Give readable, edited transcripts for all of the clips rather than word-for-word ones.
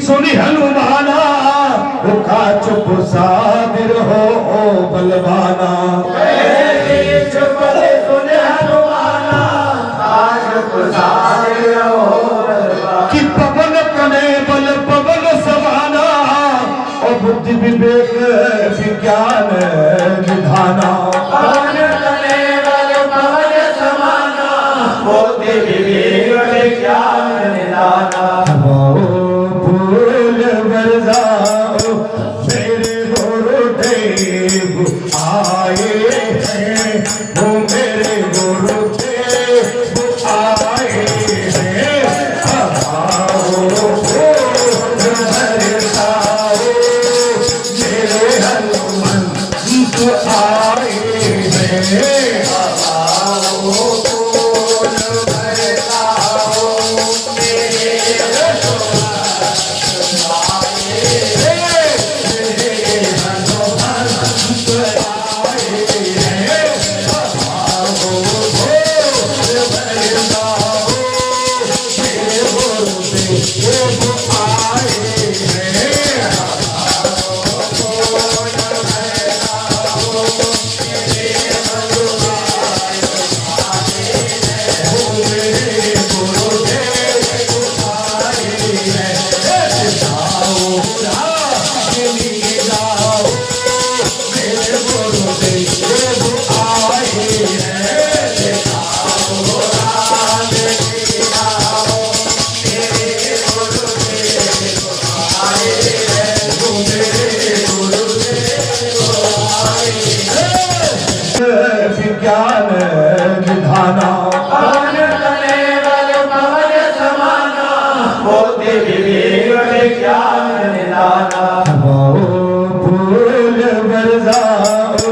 सुनी हनुमाना रुखा चुप सादिर हो ओ बलवाना कि पवन तने बल पवन समाना और बुद्धि विवेक विज्ञान विधाना पवन तने बल पवन समाना बुद्धि विवेक विज्ञान विधाना मेरे गुरुदेव आए हैं वो मेरे गुरुदेव आए हैं मेरे हनुमंत आए हैं विज्ञान विधाना पवन तने बल पवन समाना बुद्धि विवेक विज्ञान विधाना फूल बरसाओ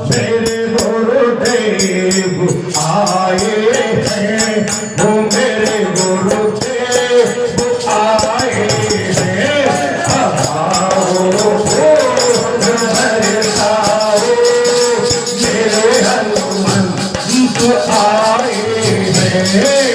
मेरे गुरुदेव आए हैं वो मेरे गुरुदेव आए हैं मेरे हनुमंत आए हैं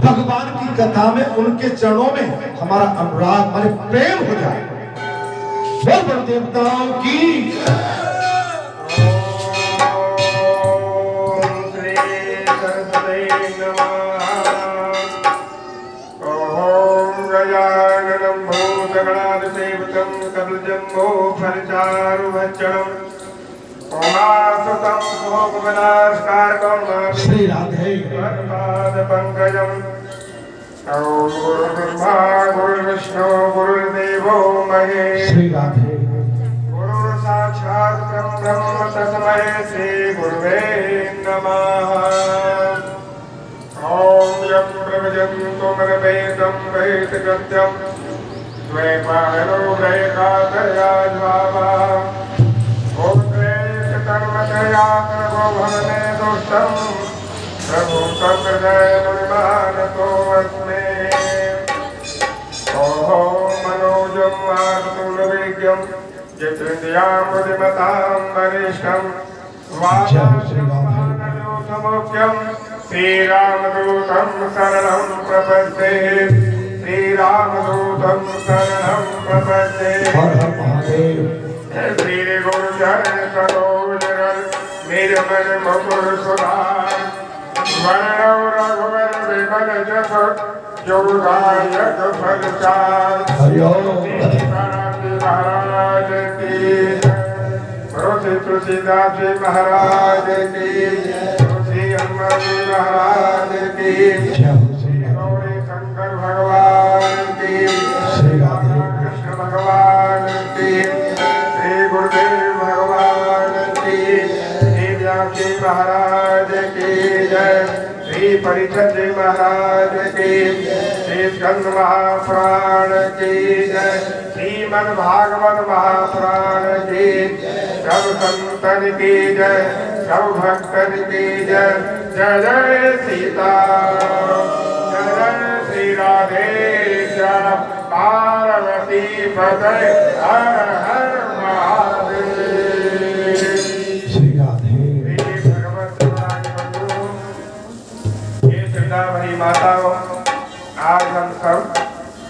भगवान की कथा में उनके चरणों में हमारा अनुराग माने प्रेम हो जाए। बोल बड़ देवताओं की श्री सरस्वती नमः। ओम गजाननं भूतगणाधिसेवितं कपिलजम्बूफलचारुभक्षणम् उमासुतं शोकविनाशकारकं श्री राधे पादपङ्कजम्। ओम गुरुर्ब्रह्मा गुरुर्विष्णु गुरुर्देवो महेश्वरः। श्री राधे गुरु साक्षात् ब्रह्म तस्मै श्री गुरुवे नमः। ओम यं प्रभजन्तु मनवेदं वैतकृत्यं द्वैपायनो ग्रहकातर्याज्वावा। ओम तन्मतया प्रभो भवने दुष्टं प्रभु तन्मय जितेन्द्रियामुदिमतां वरिष्ठं वामानयोथमुख्यं श्रीरामदूतं शरणं प्रपद्ये श्रीरामदूतं शरणं प्रपद्ये हर हर महादेव श्री गुरु चरण सरोज मेरे मन मुकुर सुधार वर्णव रघुवर विमल जप जो दायक फल चार हरिओम महाराज की श्री तुलसीदास जी महाराज की श्री हनुमान जी महाराज की गौरी शंकर भगवान की श्री राधे कृष्ण भगवान की श्री गुरुदेव भगवान की श्री व्यास जी महाराज की जय श्री परिषद जी महाराज की श्री स्कंद महापुराण की जय श्रीमद् भागवत महापुराण की सब संतन की जय सब भक्तन की जय जय जय सीता जय जय श्री राधे श्याम पार्वती पदय हर हर महादेव श्री राधे ये श्रद्धा भरी माताओं आज हम सब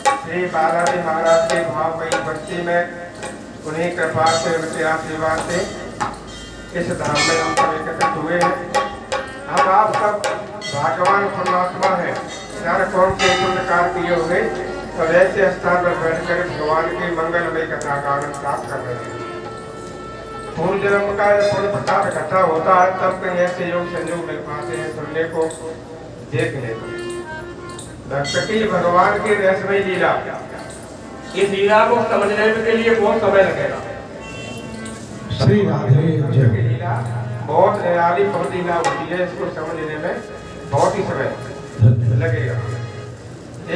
श्री बालाजी महाराज के भावमयी भक्ति में उन्हीं कृपा से उनके आशीर्वाद से इस धाम में हम सब एकत्रित हुए हैं। हम आप सब भगवान परमात्मा हैं चार कौन के पुण्य कार्य किए हुए तो ऐसे स्थान पर बैठकर भगवान की मंगलमय कथा का आनंद प्राप्त कर रहे हैं। पूर्व जन्म का पुण्य प्रताप इकट्ठा होता है तब कहीं ऐसे योग संयोग मिल पाते हैं सुनने को देखने को। भक्ति भगवान की रहस्यमयी लीला इस लीला को समझने के लिए बहुत समय लगेगा। श्री राधे जय लीला बहुत निराली बहुत लीला होती है इसको समझने में बहुत ही समय लगेगा।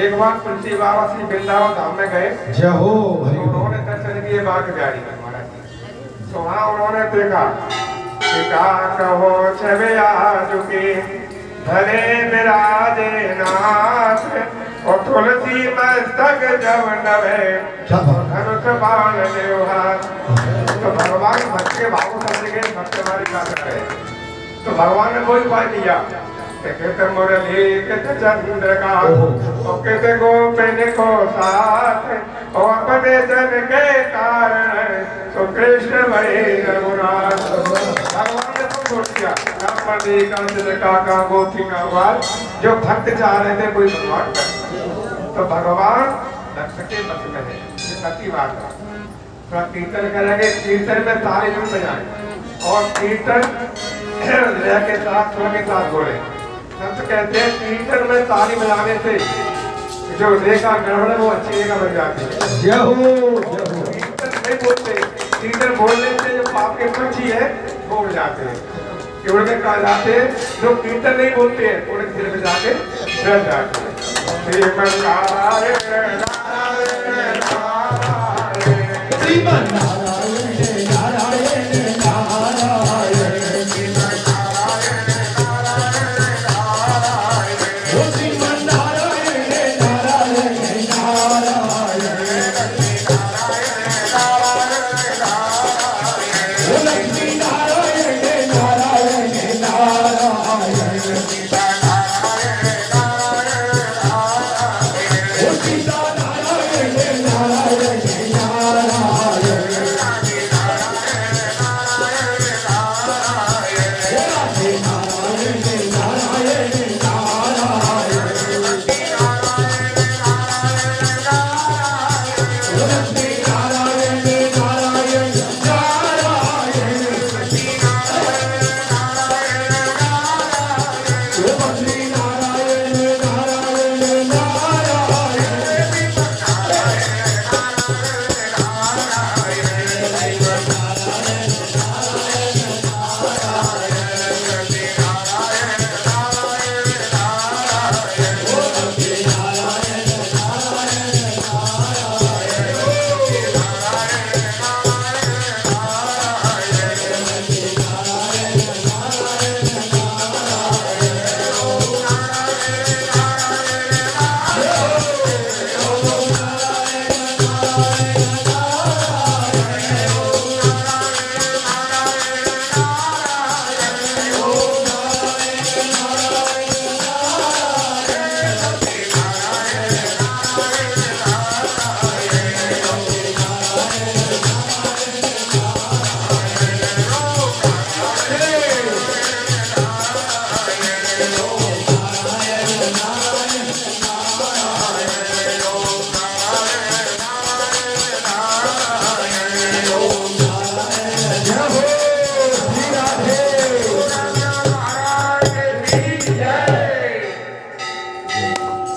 एक बार तुलसी बाबा श्री वृंदावन धाम में गए जय हो हरि उन्होंने दर्शन किए बाघ बिहारी महाराज जी तो वहाँ उन्होंने देखा कि का कहो छवे आजुके भले विराजे नाथ और तुलसी मस्तक जब नवे धनुष बाण देवहार। तो भगवान भक्त के भाव समझ गए भक्त हमारी बात करे तो भगवान ने कोई उपाय दिया कहते मुरली कहते चंद्र का और कहते गोपिन को साथ और अपने जन के कारण तो कृष्ण भरे रघुनाथ। भगवान ने तो छोड़ दिया का गोपी का वाल जो भक्त चाह रहे थे कोई भगवान तो भगवान भक्त के बस में है सती बात थोड़ा कीर्तन करेंगे कीर्तन में ताली भी बजाएं और कीर्तन के साथ स्वर के साथ बोले। संत कहते हैं कीर्तन में ताली बजाने से जो रेखा गड़बड़ है वो अच्छी रेखा बन जाती है। जय हो कीर्तन नहीं बोलते कीर्तन बोलने से जो पाप के पंछी है वो उड़ जाते हैं उड़ के कहा जाते हैं जो कीर्तन नहीं बोलते हैं उड़ के सिर पे जाके डर जाते हैं। श्रीमन्नारायण नारायण नारायण श्रीमन्नारायण नारायण नारायण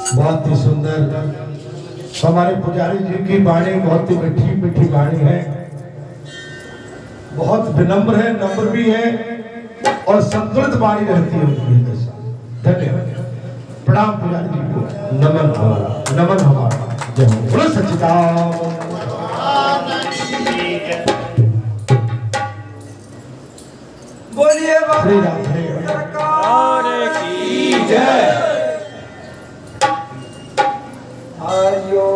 बहुत ही सुंदर हमारे पुजारी जी की वाणी बहुत ही मीठी मीठी वाणी है, बहुत विनम्र है, नम्र भी है और संतुलित वाणी रहती है उनकी। धन्यवाद, प्रणाम पुजारी जी को, नमन हमारा, नमन हमारा। जय हो, बोलो सच्चिदानंद। बोलिए श्री राधे सरकार की जय। हरिओ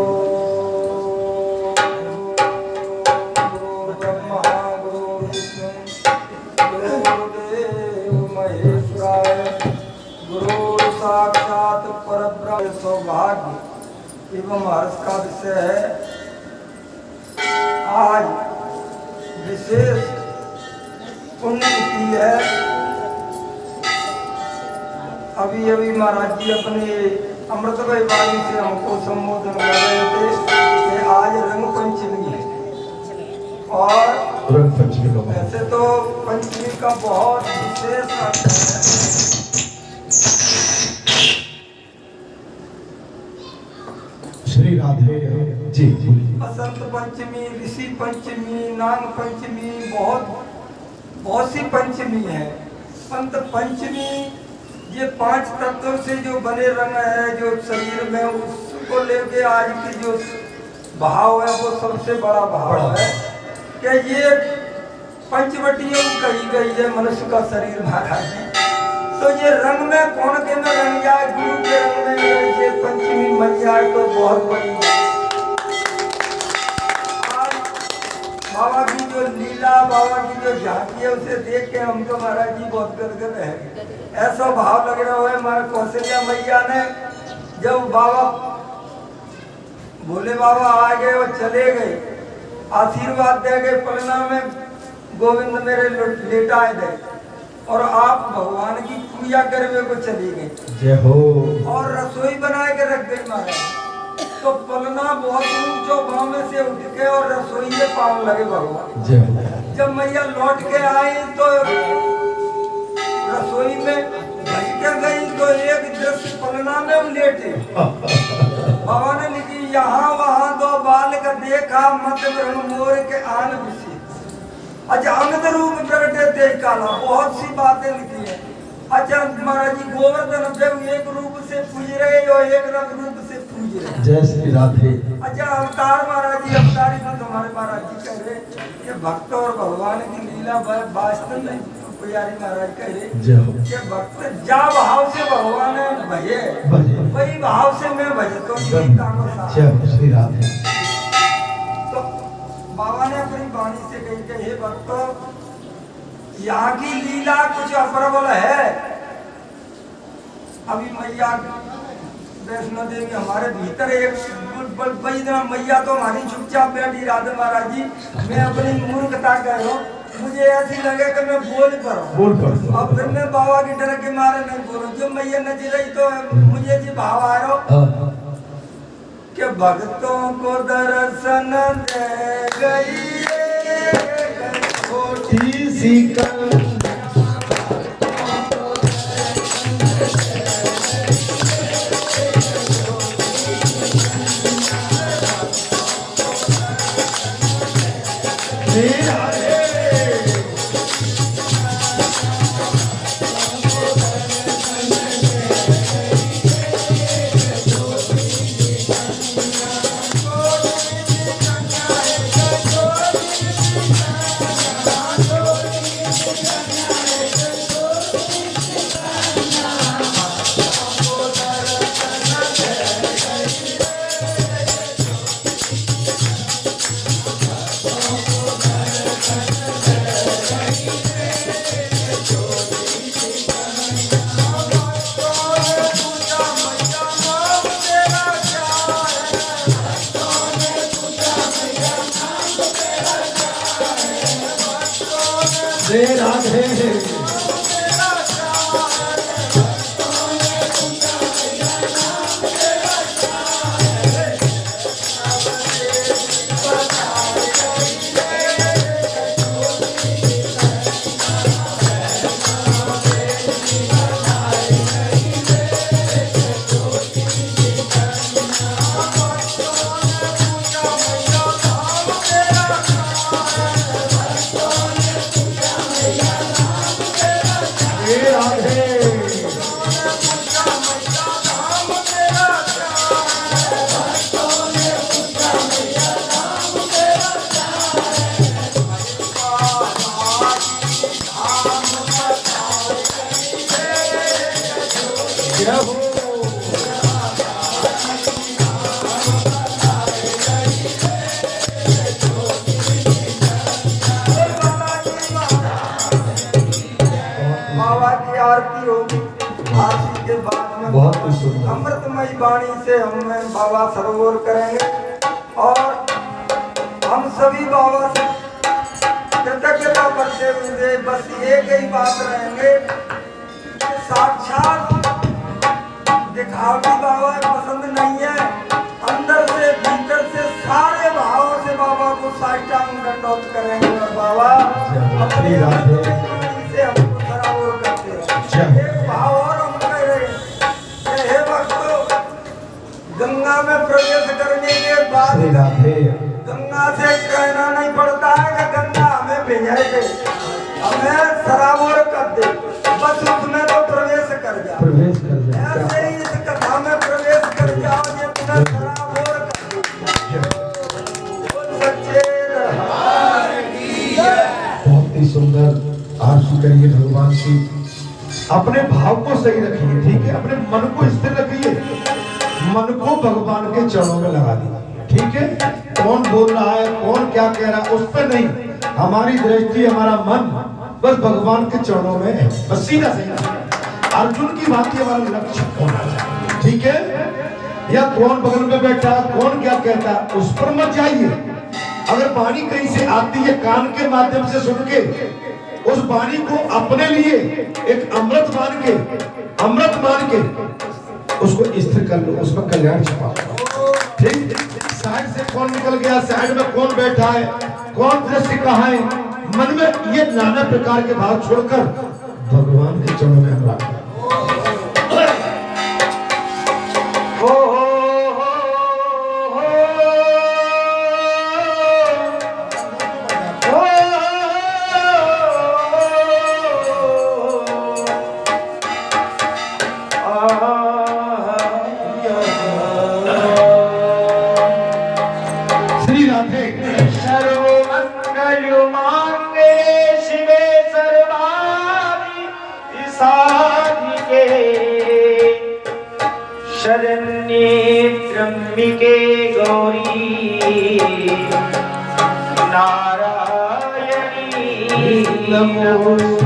गुरु ब्रह्मा गुरु विष्णु गुरुदेव महेश्वराय गुरु साक्षात परब्रह्म। सौभाग्य एवं हर्ष का विषय है। आज विशेष पुण्यतिथि है। अभी अभी महाराज जी अपने अमृतमय वाणी से हमको संबोधन कर रहे थे कि आज रंग पंचमी है और रंग पंचमी का वैसे तो पंचमी का बहुत विशेष अर्थ है। श्री राधे जी। बसंत पंचमी, ऋषि पंचमी, नाग पंचमी, बहुत सी पंचमी है। पंत पंचमी ये 5 तत्वों से जो बने रंग है जो शरीर में, उसको लेके आज की जो भाव है वो सबसे बड़ा भाव है कि ये पंचवटियों कही गई है मनुष्य का शरीर महाराज जी। तो ये रंग में कौन के में रंग जाए, गुरु के रंग में ये पंचमी बन जाए तो बहुत बड़ी। आज बाबा की जो लीला, बाबा की जो झांकी है उसे देख के हमको महाराज जी बहुत गदगद है। ऐसा भाव लग रहा है हमारे कौशल्या मैया ने जब बाबा भोले बाबा आ गए और चले गए, आशीर्वाद दे गए, पलना में गोविंद मेरे लेटाए गए और आप भगवान की पूजा करने को चली गई। जय हो। और रसोई बना के रख गई महाराज। तो पलना बहुत ऊंचो भाव में से उठ के और रसोई में पाँव लगे भगवान। जय हो। जब मैया लौट के आई तो रसोई में भई के गई तो एक दृश्य पलना में लेटे। बाबा ने लिखी यहाँ वहाँ 2 बाल का देखा मत ब्रह्म मोर के आन विषय। अच्छा अंगद रूप प्रगटे ते काला, बहुत सी बातें लिखी है। अच्छा महाराज जी गोवर्धन देव एक रूप से पूज रहे और एक रूप से पूज रहे। जय श्री राधे। अच्छा अवतार महाराज जी, अवतारी में तुम्हारे महाराज जी कह रहे कि भक्त और भगवान की लीला वास्तव में पुजारी महाराज कह रहे कि भक्त जा भाव से भगवान भजे वही भाव से मैं भजता हूँ। जय श्री राधे। तो बाबा ने अपनी वाणी से कही कि हे भक्तों, यहाँ की लीला कुछ अप्रबल है। अभी मैया वैष्णो देवी हमारे भीतर एक मैया तो हमारी चुपचाप बैठी राधे महाराज जी। मैं अपनी मूर्खता कह रहा हूँ, मुझे ऐसी लगे कि मैं बोल पर अब फिर मैं बाबा की डर के मारे नहीं बोलूं। जब मैया नच रही तो मुझे जी भाव आ रहा कि भक्तों को दर्शन दे गई छोटी सी कल। अमृतमयी वाणी से हम बाबा सरोवर करेंगे और हम सभी बाबा से कृतज्ञता करते हुए बस एक ही बात रहेंगे कि साक्षात दिखावटी बाबा पसंद नहीं है, अंदर से भीतर से सारे भावों से बाबा को साष्टांग दंडवत करेंगे और बाबा अपनी वाणी से हमको सरावर करते हैं। एक भाव और हम कह रहे हैं कि हे भक्तों, गंगा में प्रवेश करने के बाद गंगा से कहना नहीं पड़ता है कि गंगा हमें भिजाए दे, हमें सरावर कर दे, बस उसमें तो प्रवेश कर जाओ। ऐसे ही इस कथा में प्रवेश कर जाओ, ये तुम्हें सरावर कर दे। सच्चे दरबार की जय। बहुत ही सुंदर आरती करिए भगवान की। अपने भाव को सही रखिए, ठीक है, अपने मन को स्थिर रखिए, मन को भगवान के चरणों में लगा दीजिए, ठीक है। कौन बोल रहा है, कौन क्या कह रहा है, उस पर नहीं, हमारी दृष्टि, हमारा मन बस भगवान के चरणों में है, बस सीधा सही। अर्जुन की बात हमारा लक्ष्य होना चाहिए, ठीक है। या कौन बगल में बैठा, कौन क्या कहता, उस पर मत जाइए। अगर वाणी कहीं से आती है, कान के माध्यम से सुन के उस वाणी को अपने लिए एक अमृत मान के उसको स्थिर कर लो, उसमें कल्याण छिपा, ठीक। साइड से कौन निकल गया, साइड में कौन बैठा है, कौन दृश्य कहाँ है, मन में ये नाना प्रकार के भाव छोड़कर भगवान के चरणों में हम रखें। शरण्ये त्र्यंबिके गौरी नारायणी नमोस्तुते।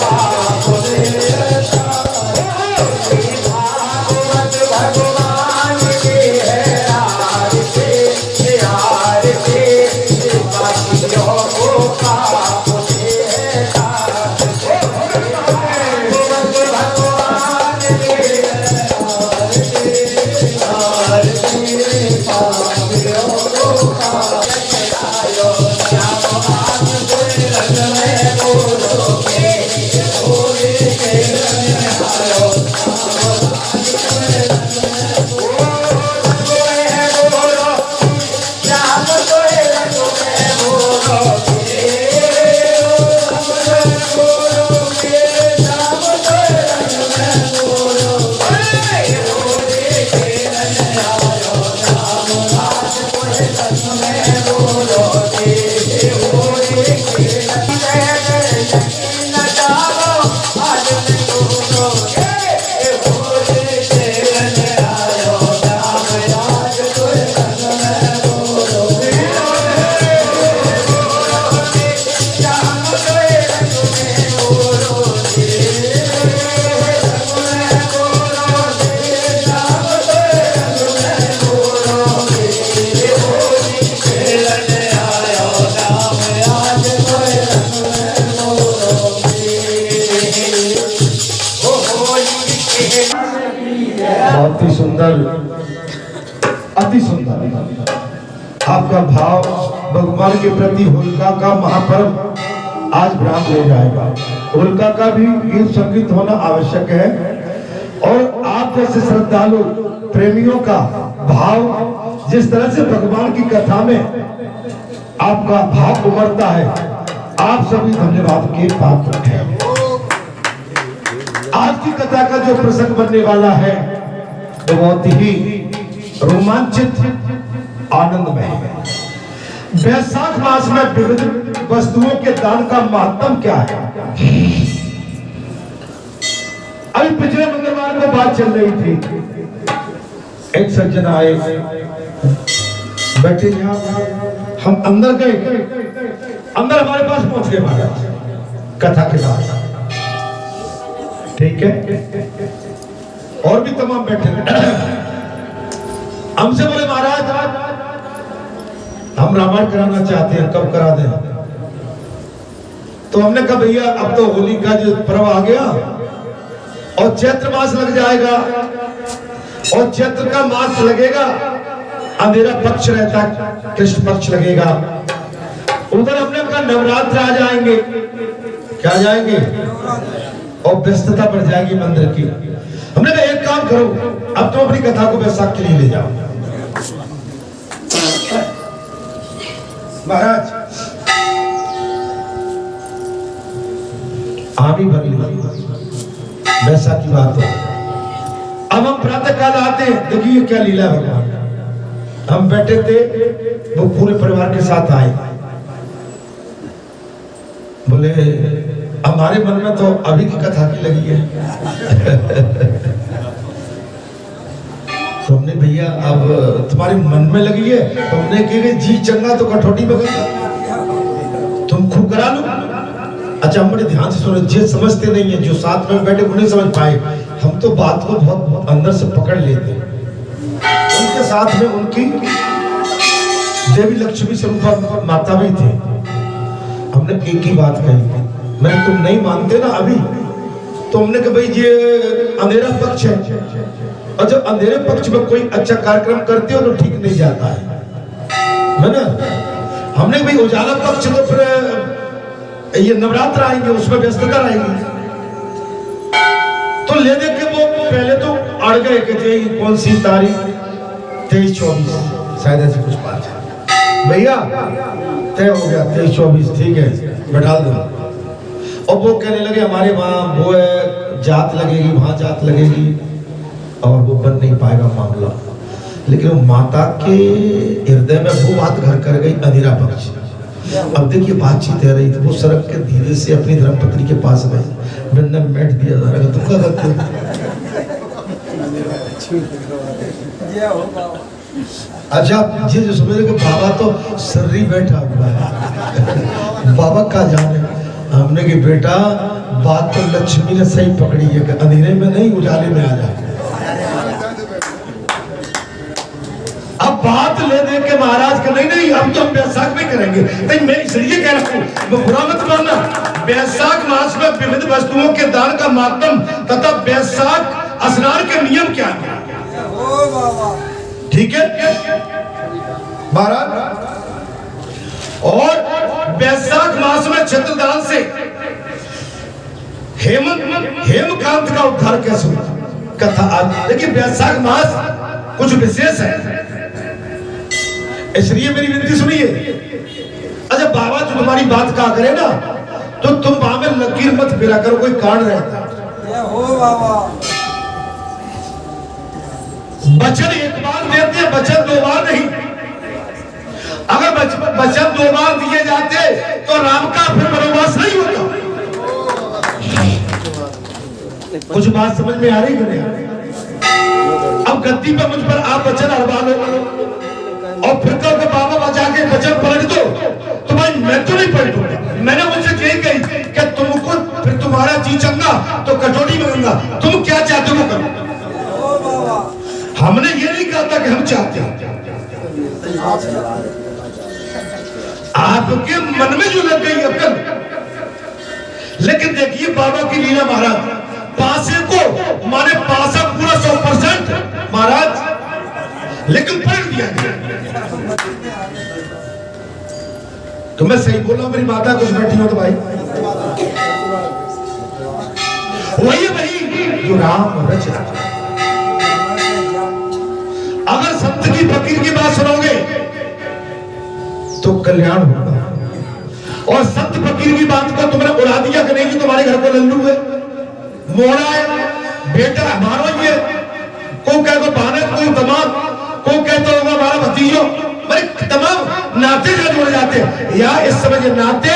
Oh ओ होली के बहुत ही सुंदर, अति सुंदर आपका भाव भगवान के प्रति होलिका का महापर्व आज विराम ले जाएगा। होलिका का भी गीत संगीत होना आवश्यक है और आप जैसे श्रद्धालु प्रेमियों का भाव जिस तरह से भगवान की कथा में आपका भाव उमड़ता है, आप सभी धन्यवाद के पात्र हैं। आज की कथा का जो प्रसंग बनने वाला है वो बहुत ही रोमांचित आनंदमय है। वैशाख मास में विविध वस्तुओं के दान का महत्व क्या है? अभी पिछले मंगलवार को बात चल रही थी, एक सज्जन आए, बैठे यहाँ, हम अंदर गए, अंदर हमारे पास पहुंच गए महाराज कथा के बाद, ठीक है, और भी तमाम बैठे हमसे बोले महाराज हम रामायण कराना चाहते हैं, कब करा दें? तो हमने कहा भैया अब तो होली का जो पर्व आ गया और चैत्र मास लग जाएगा और चैत्र का मास लगेगा, अंधेरा पक्ष रहता, कृष्ण पक्ष लगेगा, उधर हमने कहा नवरात्र आ जाएंगे, क्या आ जाएंगे और व्यस्तता बढ़ जाएगी मंदिर की। हमने कहा एक काम करो, अब तुम अपनी कथा को वैशाख के लिए ले जाओ। महाराज आप ही भर लीजिए, वैशाख की बात हो। अब हम प्रातः काल आते हैं, देखिए क्या लीला है भगवान। हम बैठे थे, वो पूरे परिवार के साथ आए, बोले हमारे मन में तो अभी की कथा की लगी है। तो हमने भैया अब तुम्हारे मन में लगी है, तो हमने कहा जी चंगा तो कठौती में गया, तुम खूब करा लो। अच्छा हम बड़े ध्यान से सुनो, जो समझते नहीं है, जो साथ में बैठे वो नहीं समझ पाए, हम तो बात को बहुत अंदर से पकड़ लेते। उनके साथ में उनकी देवी लक्ष्मी स्वरूप माता भी थे। हमने एक ही बात कही, मैंने तुम नहीं मानते ना अभी, तो हमने कहा भाई ये अंधेरा पक्ष है, और जब अंधेरे पक्ष में कोई अच्छा कार्यक्रम करते हो तो ठीक नहीं जाता है ना। हमने भाई उजाला पक्ष तो फिर ये नवरात्र आएंगे, उसमें व्यस्तता रहेगी, तो ले दे के वो पहले तो अड़ गए कि कौन सी तारीख, 23-24 शायद ऐसी कुछ बात है। भैया तय हो गया 23-24, ठीक है बैठा दो। और वो कहने लगे हमारे वहाँ वो है, जात लगेगी, वहां जात लगेगी, और वो बन नहीं पाएगा मामला। लेकिन वो माता के हृदय में वो बात घर कर गई, अंधेरा पक्ष। अब देखिए बातचीत है रही थी, वो सड़क के धीरे से अपनी धर्मपत्नी के पास गए, मैंने बैठ दिया जा रहा, तुम क्या करते हो? अच्छा ये जो समझ कि बाबा तो सर्री बैठा हुआ है, बाबा का जाने। हमने कि बेटा बात तो लक्ष्मी ने सही पकड़ी है कि अंधेरे में नहीं उजाले में आ जाए। अब बात ले दे के महाराज का नहीं अब तो हम वैशाख में करेंगे, नहीं मैं इसलिए कह रहा हूँ, बुरा मत मानना। वैशाख मास में विविध वस्तुओं के दान का माध्यम तथा वैशाख स्नान के नियम क्या है, ठीक है महाराज। और वैशाख मास में छत्रदान से हेमकांत का उद्धार कैसे हुआ, कथा आज। लेकिन वैशाख मास कुछ विशेष है, इसलिए मेरी विनती सुनिए। अच्छा बाबा जो तुम्हारी बात कहा करे ना, तो तुम वहां में लकीर मत फिरा करो, कोई कारण रहता हो बाबा। वचन एक बार देते हैं, वचन 2 बार नहीं। अगर वचन 2 बार दिए जाते तो राम का फिर वनवास नहीं होता। कुछ बात समझ में आ रही है नहीं? अब गद्दी पर मुझ पर आप वचन अड़वा लो और फिर कहो कि बाबा बचा के वचन पलट दो, तो भाई मैं तो नहीं पलटूंगा। मैंने उनसे यही कही कि तुमको फिर तुम्हारा जी चंगा तो कटोरी में गंगा, तुम क्या चाहते हो करो। हमने ये नहीं कहा था कि हम चाहते हैं, आपके मन में जो लग गई अक्ल। लेकिन देखिए बाबा की लीला महाराज, पासे को माने पासा पूरा 100% महाराज, लेकिन पलट दिया गया। तो मैं सही बोला, मेरी माता कुछ बैठी हो तो भाई वही वही जो राम रच रहा। अगर संत की फकीर की बात सुनोगे तो कल्याण होगा, और संत फकीर की बात को तुमने उड़ा दिया कि नहीं कि तुम्हारे घर को लल्लू है, मोड़ा है, बेटा हमारा ये, को कह को बानर, को तमाम, को कहते होगा हमारा भतीजो, भाई तमाम नाते जो जुड़ जाते हैं। या इस समय ये नाते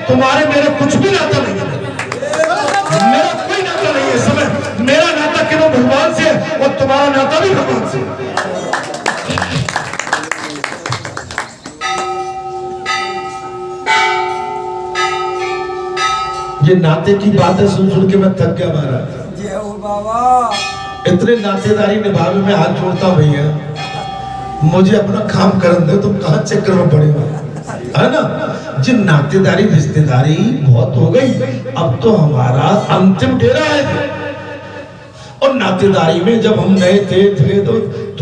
तुम्हारे मेरे कुछ भी नाता नहीं है, मेरा कोई नाता नहीं है इस समय। मेरा नाता केवल भगवान से, और तुम्हारा नाता भी भगवान से। ये नाते की बातें सुन सुन के मैं थक गया महाराज। जय हो बाबा। इतने नातेदारी निभावे में हाथ जोड़ता हूं भैया, मुझे अपना काम करने दो, तुम कहां चक्कर में पड़े हो, है ना। जिन नातेदारी रिश्तेदारी बहुत हो गई, अब तो हमारा अंतिम डेरा है। और नातेदारी में जब हम नए थे तो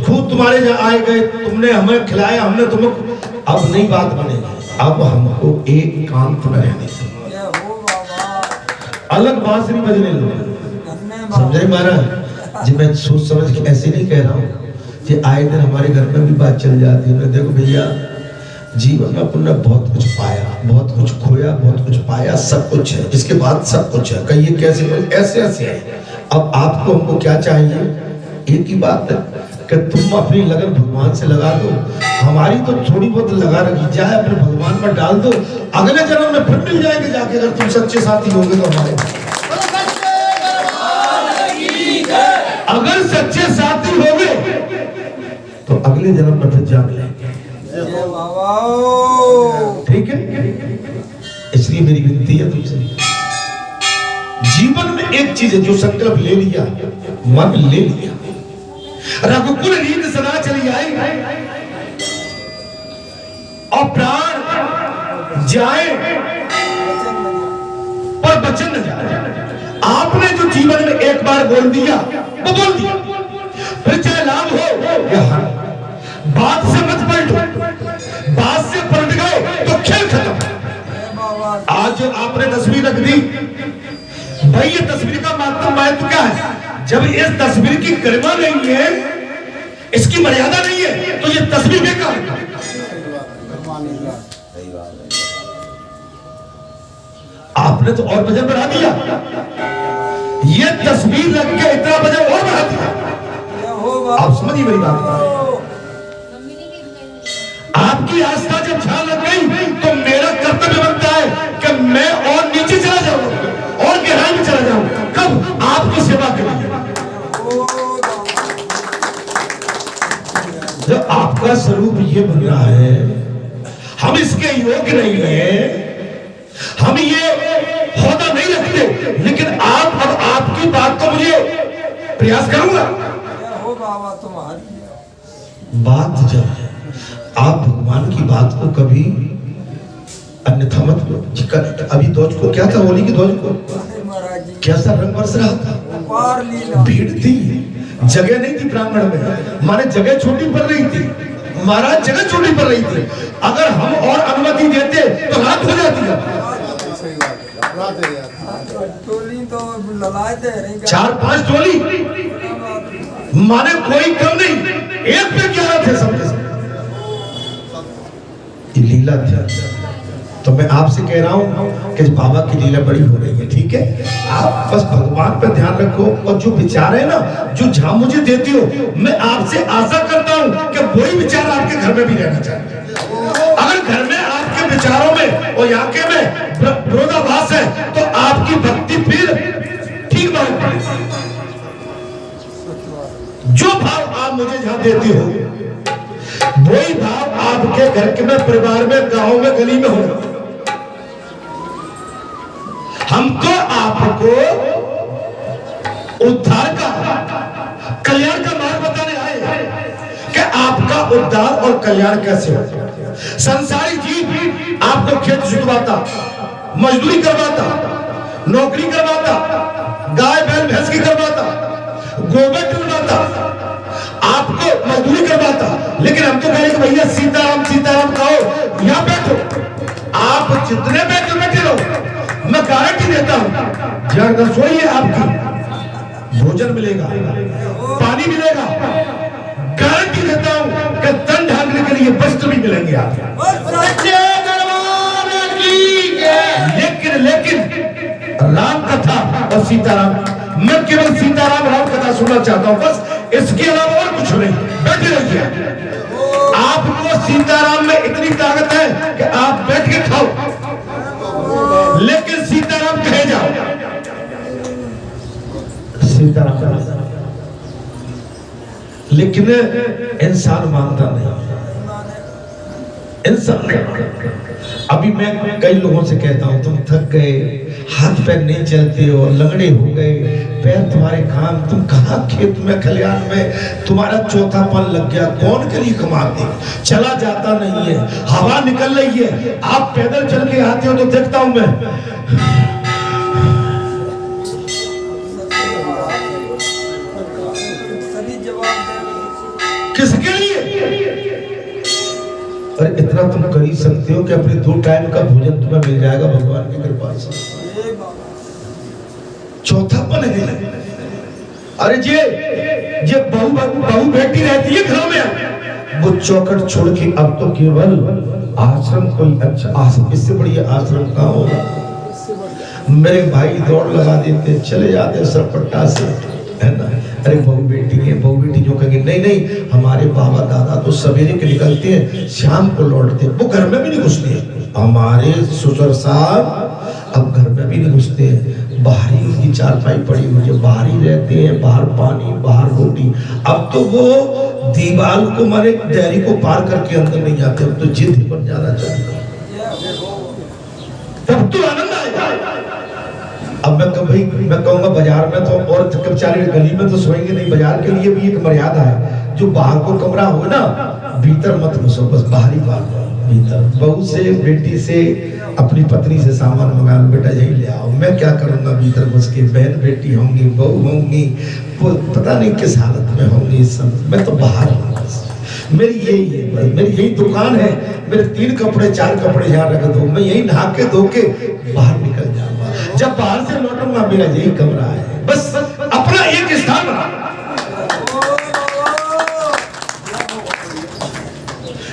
खूब तुम्हारे यहाँ आए गए, तुमने हमें खिलाया, हमने तुम्हें। अब नई बात बनेगी, अब हमको एक कांत में रहने दो, अलग बांसुरी बजने लो, समझे महाराज जी। मैं सोच समझ के ऐसे नहीं कह रहा हूँ कि आए दिन हमारे घर में भी बात चल जाती है। देखो भैया, जीवन में अपन ने बहुत कुछ पाया, बहुत कुछ खोया, बहुत कुछ पाया, सब कुछ है, इसके बाद सब कुछ है। कहिए कैसे, ऐसे ऐसे है। अब आपको हमको क्या चाहिए, एक ही बात है कि तुम अपनी लगन भगवान से लगा दो, हमारी तो थोड़ी बहुत लगा रखी जाए, अपने भगवान में डाल दो, अगले जन्म में फिर मिल जाएंगे जाके, अगर तुम सच्चे साथी होगे तो हमारे। अगर सच्चे साथी होगे तो अगले जन्म में फिर जा मिलेंगे, ठीक है। इसलिए मेरी विनती है तुमसे, जीवन में एक चीज है, जो संकल्प ले लिया, मन ले लिया, रघुकुल रीत सदा चली आई, और प्राण जाए पर वचन न जाए। आपने जो जीवन में एक बार बोल दिया वो बोल दिया, फिर चाहे लाभ हो या हानि, बात से मत पलटो, बात से पलट गए तो खेल खत्म। आज जो आपने तस्वीर रख दी भाई, ये तस्वीर का महत्व क्या है? जब इस तस्वीर की गरिमा नहीं है, इसकी मर्यादा नहीं है, तो ये तस्वीर बेकार है। आपने तो और वजन बढ़ा दिया, ये तस्वीर रख के इतना वजन और बढ़ा दिया। आप समझिए मेरी बात। आपकी आस्था जब झाल लग गई तो मेरा कर्तव्य बनता है कि मैं और नीचे चला जाऊं और गहराई में चला जाऊं। कब? आपकी सेवा के लिए। जब आपका स्वरूप ये बन रहा है, हम इसके योग्य नहीं है, हम ये होदा नहीं रखते, लेकिन आप, अब आपकी बात तो मुझे प्रयास करूंगा। बात जब है, आप भगवान की बात को कभी अन्यथा मत लो। अभी ध्वज को क्या था, होली की ध्वज को कैसा रंग बरस रहा था, भीड़ थी, जगह नहीं थी प्रांगण में, माने जगह छोटी पड़ रही थी महाराज, जगह छोटी पड़ रही थी। अगर हम और अनुमति देते तो रात हो जाती है। तो लड़ाई दे रही, 4-5 टोली, माने कोई कम नहीं, एक पे 11 थे सब। लीला थी। तो मैं आपसे कह रहा हूं कि बाबा की लीला बड़ी हो रही है, ठीक है। आप बस भगवान पर ध्यान रखो, और जो विचार है ना, जो जहां मुझे देती हो, मैं आपसे आशा करता हूं कि वही विचार आपके घर में भी रहना चाहिए। अगर घर में आपके विचारों में और यहाँ के में विरोधाभास है तो आपकी भक्ति फिर ठीक बात है। जो भाव आप मुझे जहां देती हो, वही भाव आपके घर के में, परिवार में, गांव में, गली में हो। हमको आपको उद्धार का, कल्याण का मार्ग बताने आए कि आपका उद्धार और कल्याण कैसे हो। संसारी जीव आपको खेत जुतवाता, मजदूरी करवाता, नौकरी करवाता, गाय बैल भैंस की करवाता, गोबर करवाता, आपको मजदूरी करवाता, लेकिन हम तो कह रहे कि भैया सीताराम सीताराम कहो, यहाँ बैठो, आप जितने बैठे बैठे रहो, मैं गारंटी देता हूं जहाँ रसोई है आपकी, भोजन मिलेगा, पानी मिलेगा, गारंटी देता हूं कि तन ढांकने के लिए वस्त्र भी मिलेंगे आपको। लेकिन राम कथा और सीताराम, मैं केवल सीताराम राम कथा सुनना चाहता हूं, बस इसके अलावा और कुछ नहीं। बैठे रहिए, आपको सीताराम में इतनी ताकत है कि आप बैठ के खाओ, लेकिन सीताराम कहे जाओ, सीताराम, लेकिन इंसान मानता नहीं, इंसान नहीं। अभी मैं कई लोगों से कहता हूं, तुम थक गए, हाथ पैर नहीं चलते हो, लंगड़े हो गए, पैर तुम्हारे काम, तुम कहाँ खेत में खलिहान में तुम्हारा चौथापन लग गया, कौन के लिए कमाते, चला जाता नहीं है, हवा निकल रही है, आप पैदल चल के आते हो तो देखता हूं मैं, किसके लिए? अरे इतना तुम कर ही सकते हो कि अपने 2 टाइम का भोजन तुम्हें मिल जाएगा भगवान की कृपा से। चौथापन है। अरे जे बहू बेटी रहती है घर में, वो चौकट छोड़ के अब तो केवल आश्रम, कोई अच्छा आश्रम, इससे बढ़िया आश्रम कहाँ होगा। मेरे भाई दौड़ लगा देते, चले जाते सरपट्टा से, है ना। अरे बहू बेटी है, बहू बेटी जो कहेंगे नहीं नहीं, हमारे बाबा दादा तो सवेरे के निकलते हैं, शाम को लौटते हैं, वो घर में भी नहीं घुसते। हमारे ससुर साहब अब घर में भी नहीं घुसते हैं, बाहर ही उनकी चारपाई पड़ी हुई है, बाहर ही रहते हैं, बाहर पानी, बाहर रोटी। अब तो वो दीवार को, मारे डेयरी को पार करके अंदर नहीं आते, अब तो जिद बन जाना चाहिए, तब तो आनंद आएगा। अब मैं कहूंगा बाजार में तो और कर्मचारी गली में तो सोएंगे नहीं, बाजार के लिए भी एक मर्यादा है, जो बाहर को कमरा हो ना, भीतर मत घुसो, बस बाहरी बात, भीतर बहू से, बेटी से, अपनी पत्नी से सामान मंगा लो, बेटा यही ले आओ, मैं क्या करूंगा भीतर घुस के, बहन बेटी होंगी, बहू होंगी, वो पता नहीं किस हालत में होंगी, सब मैं तो बाहर हूँ, मेरी यही है, मेरी यही दुकान है, मेरे 3 कपड़े 4 कपड़े यहाँ रख दो, मैं यही नहा के धो के बाहर निकल जाऊंगा, जब बाहर से लौटूंगा मेरा यही कमरा है, बस अपना एक स्थान बना।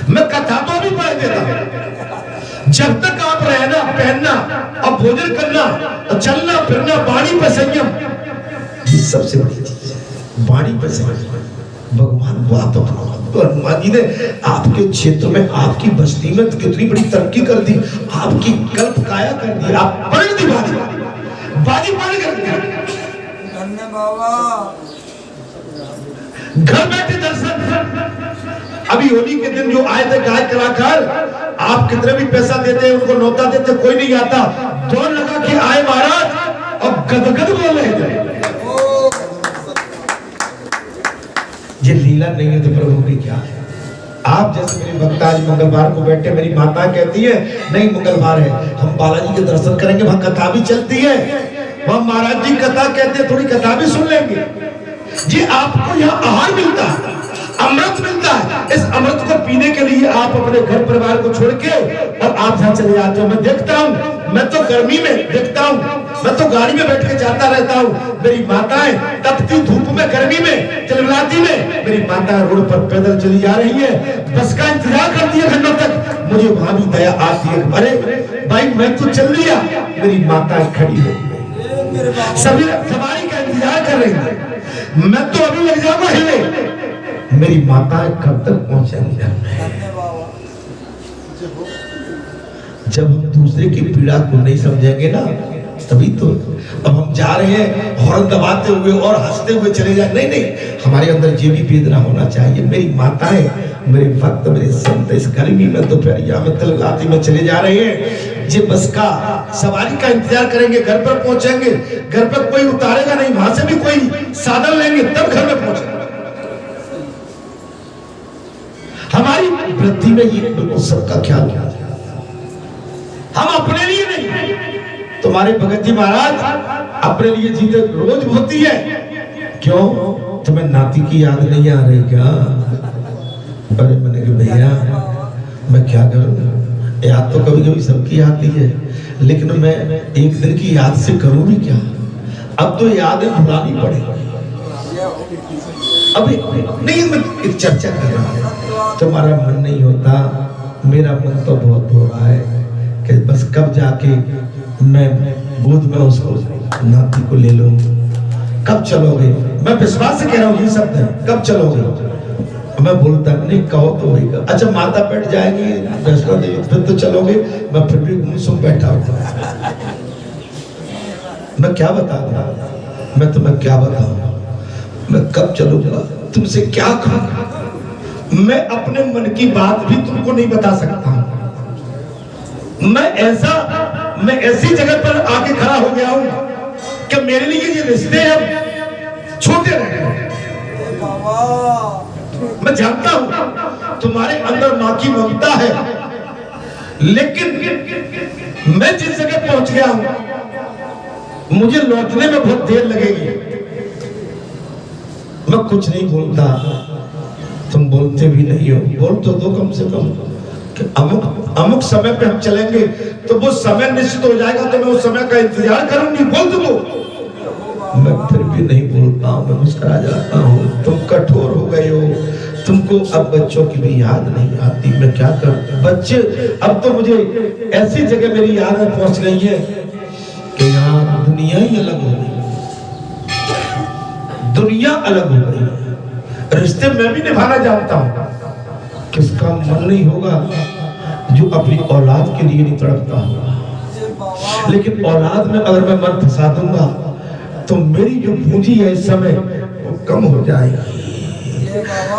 मैं कथा तो अभी पढ़ देता हूं, जब तक आप रहना, पहनना और भोजन करना और चलना फिरना, वाणी पर संयम, ये सबसे बड़ी चीज है, वाणी पर संयम। भगवान को आप अपना, तो हनुमान जी ने आपके क्षेत्र में, आपकी बस्ती में तो कितनी बड़ी तरक्की कर दी, आपकी कल्प काया कर दी, आप पढ़ दी बाजी पढ़ कर घर बैठे दर्शन। अभी होली के दिन जो आए थे गायक कलाकार, आप कितने भी पैसा देते, उनको नौता देते, कोई नहीं आता, दौड़ लगा के आए महाराज और गदगद बोल रहे थे। ये लीला नहीं है तो प्रभु की क्या है। आप जैसे मेरे भक्त आज मंगलवार को बैठे, मेरी माता कहती है नहीं मंगलवार है, हम बालाजी के दर्शन करेंगे, वहां कथा भी चलती है, वहां महाराज जी कथा कहते हैं, थोड़ी कथा भी सुन लेंगे। जी आपको यहाँ आहार मिलता है, अमृत मिलता है, इस अमृत को पीने के लिए आप अपने घर परिवार को छोड़ के और आप यहाँ चले जाते हो। मैं देखता हूँ, मैं तो गर्मी में देखता हूँ, मैं तो गाड़ी में बैठ के जाता रहता हूँ, मेरी माताएं तपती धूप में, गर्मी में, चिलमिलाती में, मेरी माता रोड पर पैदल चली जा रही है, बस का इंतजार करती है घंटों तक, मुझे वहां भी दया आती है, अरे भाई मैं तो चल लिया, मेरी माता खड़ी हो, सभी सवारी का इंतजार कर रही है, मैं तो अभी लग जाऊंगा हिले, मेरी माता कब तक पहुंचेंगे। जब हम दूसरे की पीड़ा को नहीं समझेंगे ना, तभी तो। अब हम जा रहे हैं हॉर्न दबाते हुए और हंसते हुए चले जाए, नहीं नहीं, हमारे अंदर ये भी वेदना होना चाहिए। मेरी माताएं, मेरे भक्त, मेरे संत इस गर्मी में, दोपहरिया में, तलगाती में चले जा रहे हैं, जे बस का सवारी का इंतजार करेंगे, घर पर पहुंचेंगे, घर पर कोई उतारेगा नहीं, वहां से भी कोई साधन लेंगे तब घर में पहुंचेंगे। हमारी वृद्धि में ये बिल्कुल सबका ख्याल किया जाए, हम अपने लिए नहीं, तो तुम्हारे भगत जी महाराज अपने लिए जीते रोज होती है, क्यों तुम्हें नाती की याद नहीं आ रही क्या? अरे मैंने कहा भैया मैं क्या करूं, याद तो कभी कभी सबकी आती है, लेकिन मैं एक दिन की याद से करूं भी क्या? अब तो यादें भुलानी पड़ेगी। अभी नहीं, मैं एक चर्चा कर रहा हूं, तुम्हारा मन नहीं होता, मेरा मन तो बहुत हो रहा है कि बस कब जाके मैं गोद में उसको नाती को ले लूं। कब चलोगे? मैं विश्वास से कह रहा हूँ ये शब्द है, कब चलोगे? मैं बोलता नहीं, कहो तो वही कहो। अच्छा माता बैठ जाएगी वैष्णो देवी फिर तो चलोगे, मैं फिर भी गुमसुम बैठा हूँ। मैं क्या बताऊँ, मैं तुम्हें क्या बताऊँ, मैं कब चलूंगा, तुमसे क्या कहूँ? मैं अपने मन की बात भी तुमको नहीं बता सकता। मैं ऐसी जगह पर आके खड़ा हो गया हूँ कि मेरे लिए ये रिश्ते अब छोटे रह गए। मैं जानता हूं तुम्हारे अंदर मां की ममता है, लेकिन मैं जिस जगह पहुंच गया हूं मुझे लौटने में बहुत देर लगेगी। मैं कुछ नहीं बोलता, तुम बोलते भी नहीं हो, बोल तो दो कम से कम कि अमुक समय पे हम चलेंगे, तो वो समय निश्चित हो जाएगा तो मैं उस समय का इंतजार करूंगी, बोल दो। मैं फिर भी नहीं बोलता हूँ, मैं मुस्कुरा जाता हूँ। तुम कठोर हो गए हो, तुमको अब बच्चों की भी याद नहीं आती। मैं क्या करूं? बच्चे अब तो मुझे ऐसी जगह मेरी यादें पहुंच गई है कि यार दुनिया ही अलग हो गई, दुनिया अलग हो गई। रिश्ते मैं भी निभाना जानता हूँ, किसका मन नहीं होगा जो अपनी औलाद के लिए नहीं तड़पता होगा, लेकिन औलाद में अगर मैं मन फंसा दूंगा तो मेरी जो पूंजी है इस समय वो कम हो जाएगी,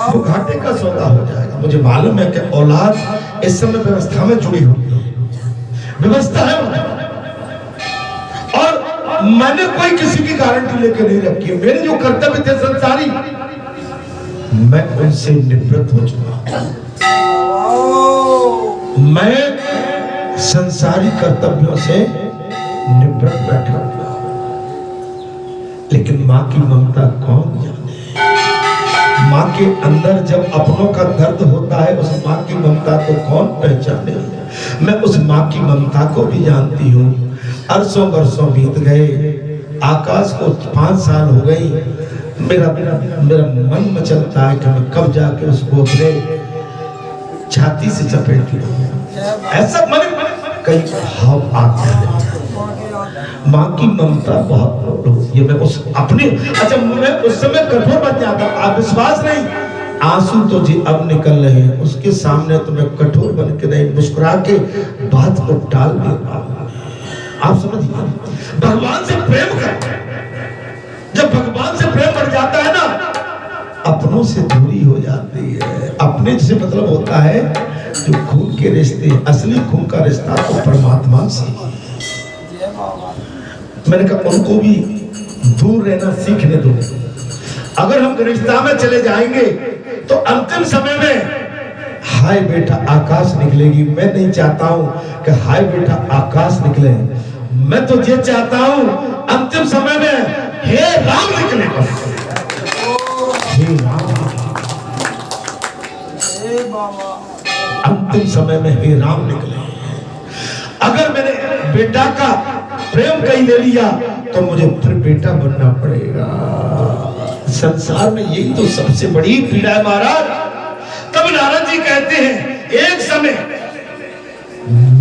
वो घाटे का सौदा हो जाएगा। मुझे मालूम है कि औलाद इस समय व्यवस्था में जुड़ी हुई है, व्यवस्था है, और मैंने कोई किसी की गारंटी लेकर नहीं रखी। मेरे जो कर्तव्य थे संसारी, मैं उनसे निवृत्त हो चुका। मैं संसारी कर्तव्यों से निवृत्त बैठा हुआ, लेकिन माँ की ममता कौन जाने? माँ के अंदर जब अपनों का दर्द होता है, उस माँ की ममता को कौन पहचाने? मैं उस माँ की ममता को भी जानती हूँ। अरसों बरसों बीत गए, आकाश को 5 साल हो गई, मेरा मन मचलता है कि मैं कब जाके उसको अपने छाती से चपेट लूं। ऐसा मन कई भाव आते हैं। माँ की ममता बहुत, ये मैं उस अपने, अच्छा मैं उस समय कठोर बन जाता, आप विश्वास नहीं, आंसू तो जी अब निकल रहे हैं, उसके सामने तो मैं कठोर बन के नहीं, मुस्कुरा के बात को टाल देता। आप समझिए, भगवान से प्रेम कर, जब भगवान से प्रेम बढ़ जाता है ना, अपनों से दूरी हो जाती है। अपने से मतलब होता है जो खून के रिश्ते, असली खून का रिश्ता तो परमात्मा से। मैंने कहा उनको भी दूर रहना सीखने दो। अगर हम रिश्ता में चले जाएंगे तो अंतिम समय में हाय बेटा आकाश निकलेगी। मैं नहीं चाहता हूं कि हाय बेटा आकाश निकले, मैं तो ये चाहता हूं अंतिम समय में हे राम निकले, बस हे राम। अंतिम समय में हे राम निकले। अगर मैंने बेटा का प्रेम कहीं ले लिया तो मुझे फिर बेटा बनना पड़ेगा। संसार में यही तो सबसे बड़ी पीड़ा है महाराज। तब नारद जी कहते हैं, एक समय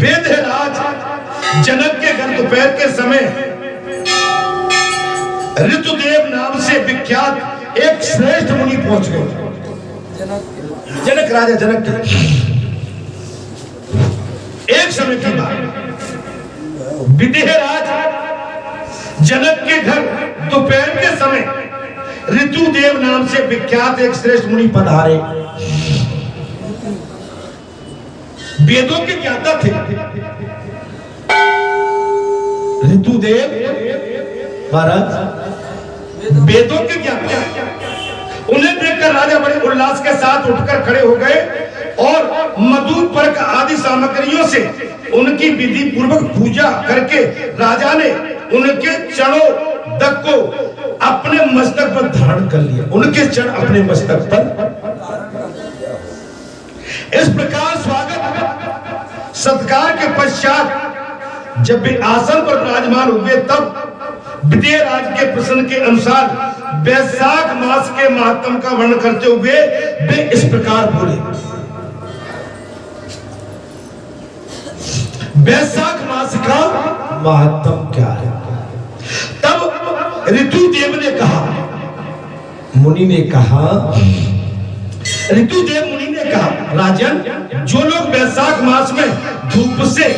वेदराज जनक के घर दोपहर के समय ऋतुदेव नाम से विख्यात एक श्रेष्ठ मुनि पहुंच गए। जनक राजा जनक के एक समय की बात, विदेहराज जनक के घर दोपहर के समय ऋतुदेव नाम से विख्यात एक श्रेष्ठ मुनि पधारे। वेदों के ज्ञाता थे ऋतुदेव महाराज, वेदों के ज्ञाता। उन्हें देखकर राजा बड़े उल्लास के साथ उठकर खड़े हो गए और मधु पर्क आदि सामग्रियों से उनकी विधि पूर्वक पूजा करके राजा ने उनके चरणों तक को अपने मस्तक पर धारण कर लिया। उनके चरण अपने मस्तक पर। इस प्रकार स्वागत सत्कार के पश्चात जब वे आसन पर विराजमान हुए तब विदेह राज के प्रश्न के अनुसार वैशाख मास के महात्म का वर्णन करते हुए वे इस प्रकार बोले। वैशाख मास का महात्म क्या है? तब ऋतुदेव ने कहा, मुनि ने कहा, ऋतुदेव मुनि ने कहा, राजन, जो लोग वैशाख मास में धूप से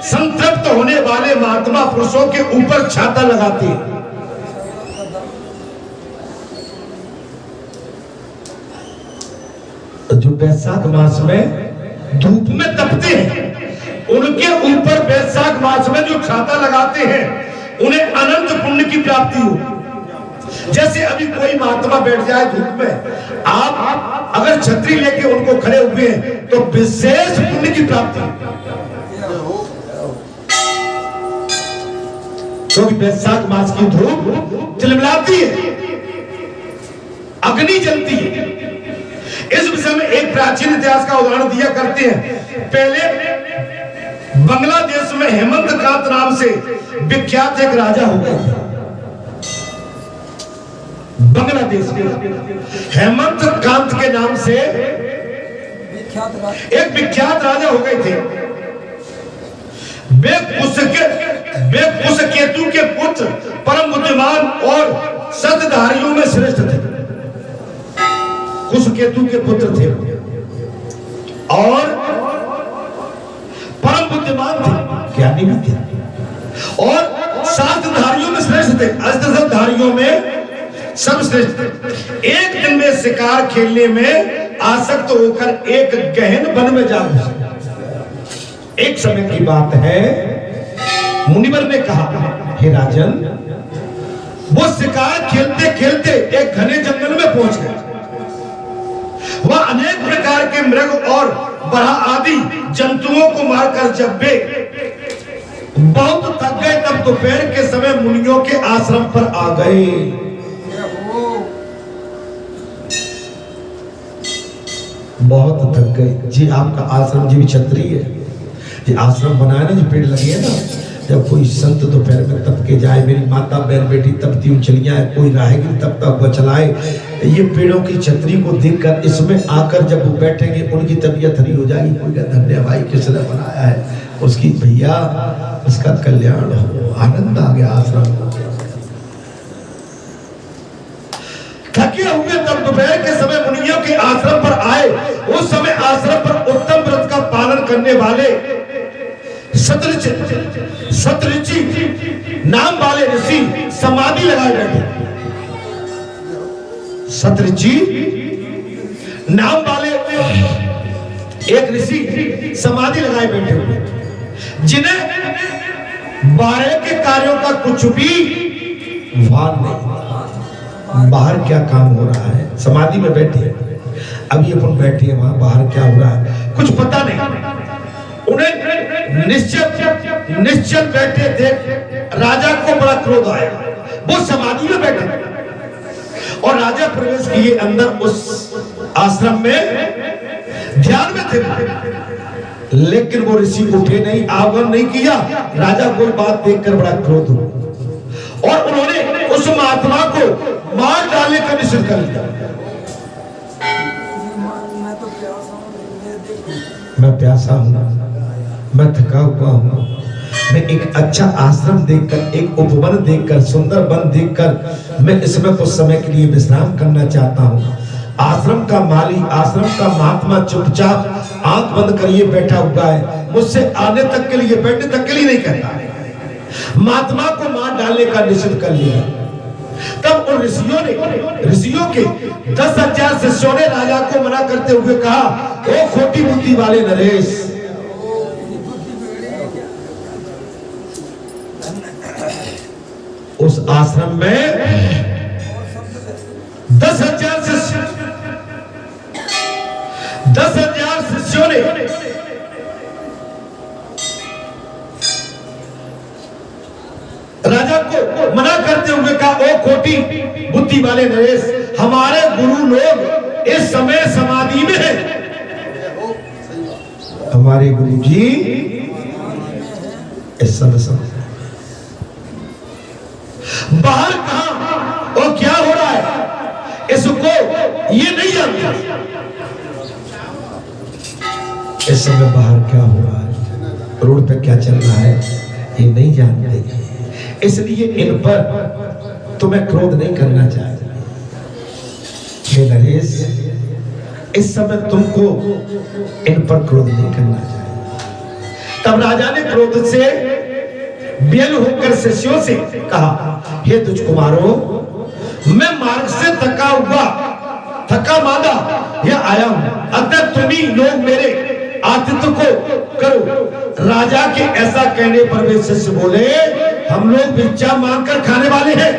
संतृप्त होने वाले महात्मा पुरुषों के ऊपर छाता लगाते हैं, जो वैशाख मास में धूप में तपते हैं, उनके ऊपर वैशाख मास में जो छाता लगाते हैं उन्हें अनंत पुण्य की प्राप्ति हो। जैसे अभी कोई महात्मा बैठ जाए धूप में, आप अगर छतरी लेके उनको खड़े हुए हैं तो विशेष पुण्य की प्राप्ति। क्योंकि वैशाख मास की धूप चिलमिलाती है, अग्नि जलती है। इस विषय में एक प्राचीन इतिहास का उदाहरण दिया करते हैं। पहले बांग्लादेश में हेमंत कांत नाम से विख्यात एक राजा हो गए। बांग्लादेश में हेमंत कांत के नाम से एक विख्यात राजा हो गए थे। वे कुशकेतु के पुत्र परम बुद्धिमान और सतधारियों में श्रेष्ठ थे। कुशकेतु के पुत्र थे और परम बुद्धिमान थे, ज्ञानी भी थे और शास्त्रधारियों में श्रेष्ठ थे, अस्त्रधारियों में सर्वश्रेष्ठ थे। एक दिन वे शिकार खेलने में आसक्त होकर एक गहन वन में जा घुसे। एक समय की बात है, मुनिवर ने कहा, हे राजन, वो शिकार खेलते खेलते एक घने जंगल में पहुंच गए। वह अनेक प्रकार के मृग और बरहा आदि जंतुओं को मारकर जब वे बहुत थक गए तब दोपहर के समय मुनियों के आश्रम पर आ गए। बहुत थक गए जी। आपका आश्रम जी भी छतरी है जी। आश्रम बनाया ना, जो पेड़ लगे हैं ना, जब कोई संत दोपहर में तप के जाए, मेरी माता बहन बेटी तपती हुई चली जाए, कोई राहगीर तब तक वह चलाए, ये पेड़ों की छतरी को देखकर इसमें आकर जब वो बैठेंगे उनकी तबीयत हरी हो जाएगी। कोई का धन्य भाई किसने बनाया है, उसकी भैया उसका कल्याण हो। आनंद आ गया आश्रम। थके हुए तब दोपहर के समय मुनियों के आश्रम पर आए। उस समय आश्रम पर उत्तम व्रत का पालन करने वाले सतरुचि नाम वाले ऋषि समाधि लगाए बैठे। सतरुचि नाम वाले एक ऋषि समाधि लगाए बैठे हुए, जिन्हें बाहर के कार्यों का कुछ भी भान नहीं। बाहर क्या काम हो रहा है, समाधि में बैठे, अभी अपन बैठे हैं, वहां बाहर क्या हो रहा है कुछ पता नहीं। उन्हें निश्चल बैठे देख राजा को बड़ा क्रोध आया। वो समाधि में बैठे और राजा प्रवेश किए अंदर उस आश्रम में, ध्यान में थे, लेकिन वो ऋषि उठे नहीं, आह्वान नहीं किया। राजा को बात देखकर बड़ा क्रोध हुआ और उन्होंने उस महात्मा को मार डालने का निश्चय कर लिया। मैं प्यासा हूं, मैं थका हुआ हूं, मैं एक अच्छा आश्रम देखकर, एक उपवन देखकर, सुंदर वन देखकर मैं इसमें कुछ समय के लिए विश्राम करना चाहता हूं। आश्रम का माली, आश्रम का महात्मा चुपचाप आंख बंद करिए बैठा हुआ है, मुझसे आने तक के लिए, बैठने तक के लिए नहीं कहता। महात्मा को मार डालने का निश्चित कर लिया। तब उन ऋषियों के 10,000 शिष्यों ने राजा को मना करते हुए कहा, ओ खोटी बुद्धि वाले नरेश, उस आश्रम में 10,000 शिष्यों ने कहा ओ कोटि बुद्धि वाले नरेश, हमारे गुरु लोग इस समय समाधि में हैं। हमारे गुरु जी इस समय बाहर कहां और क्या हो रहा है इसको ये नहीं जानता। इस समय बाहर क्या हो रहा है, रोड पे क्या चल रहा है, ये नहीं जानते। इसलिए इन पर तुम्हें क्रोध नहीं करना चाहिए। हे नरेश, इस समय तुमको इन पर क्रोध नहीं करना चाहिए। तब राजा ने क्रोध से व्यंग होकर शिष्यों से कहा, हे तुझ कुमारों, मैं मार्ग से थका मादा यह आया हूं, अतः तुम ही लोग मेरे आतिथ्य को करो। राजा के ऐसा कहने पर वे शिष्य बोले, हम लोग भिक्षा मांगकर खाने वाले हैं।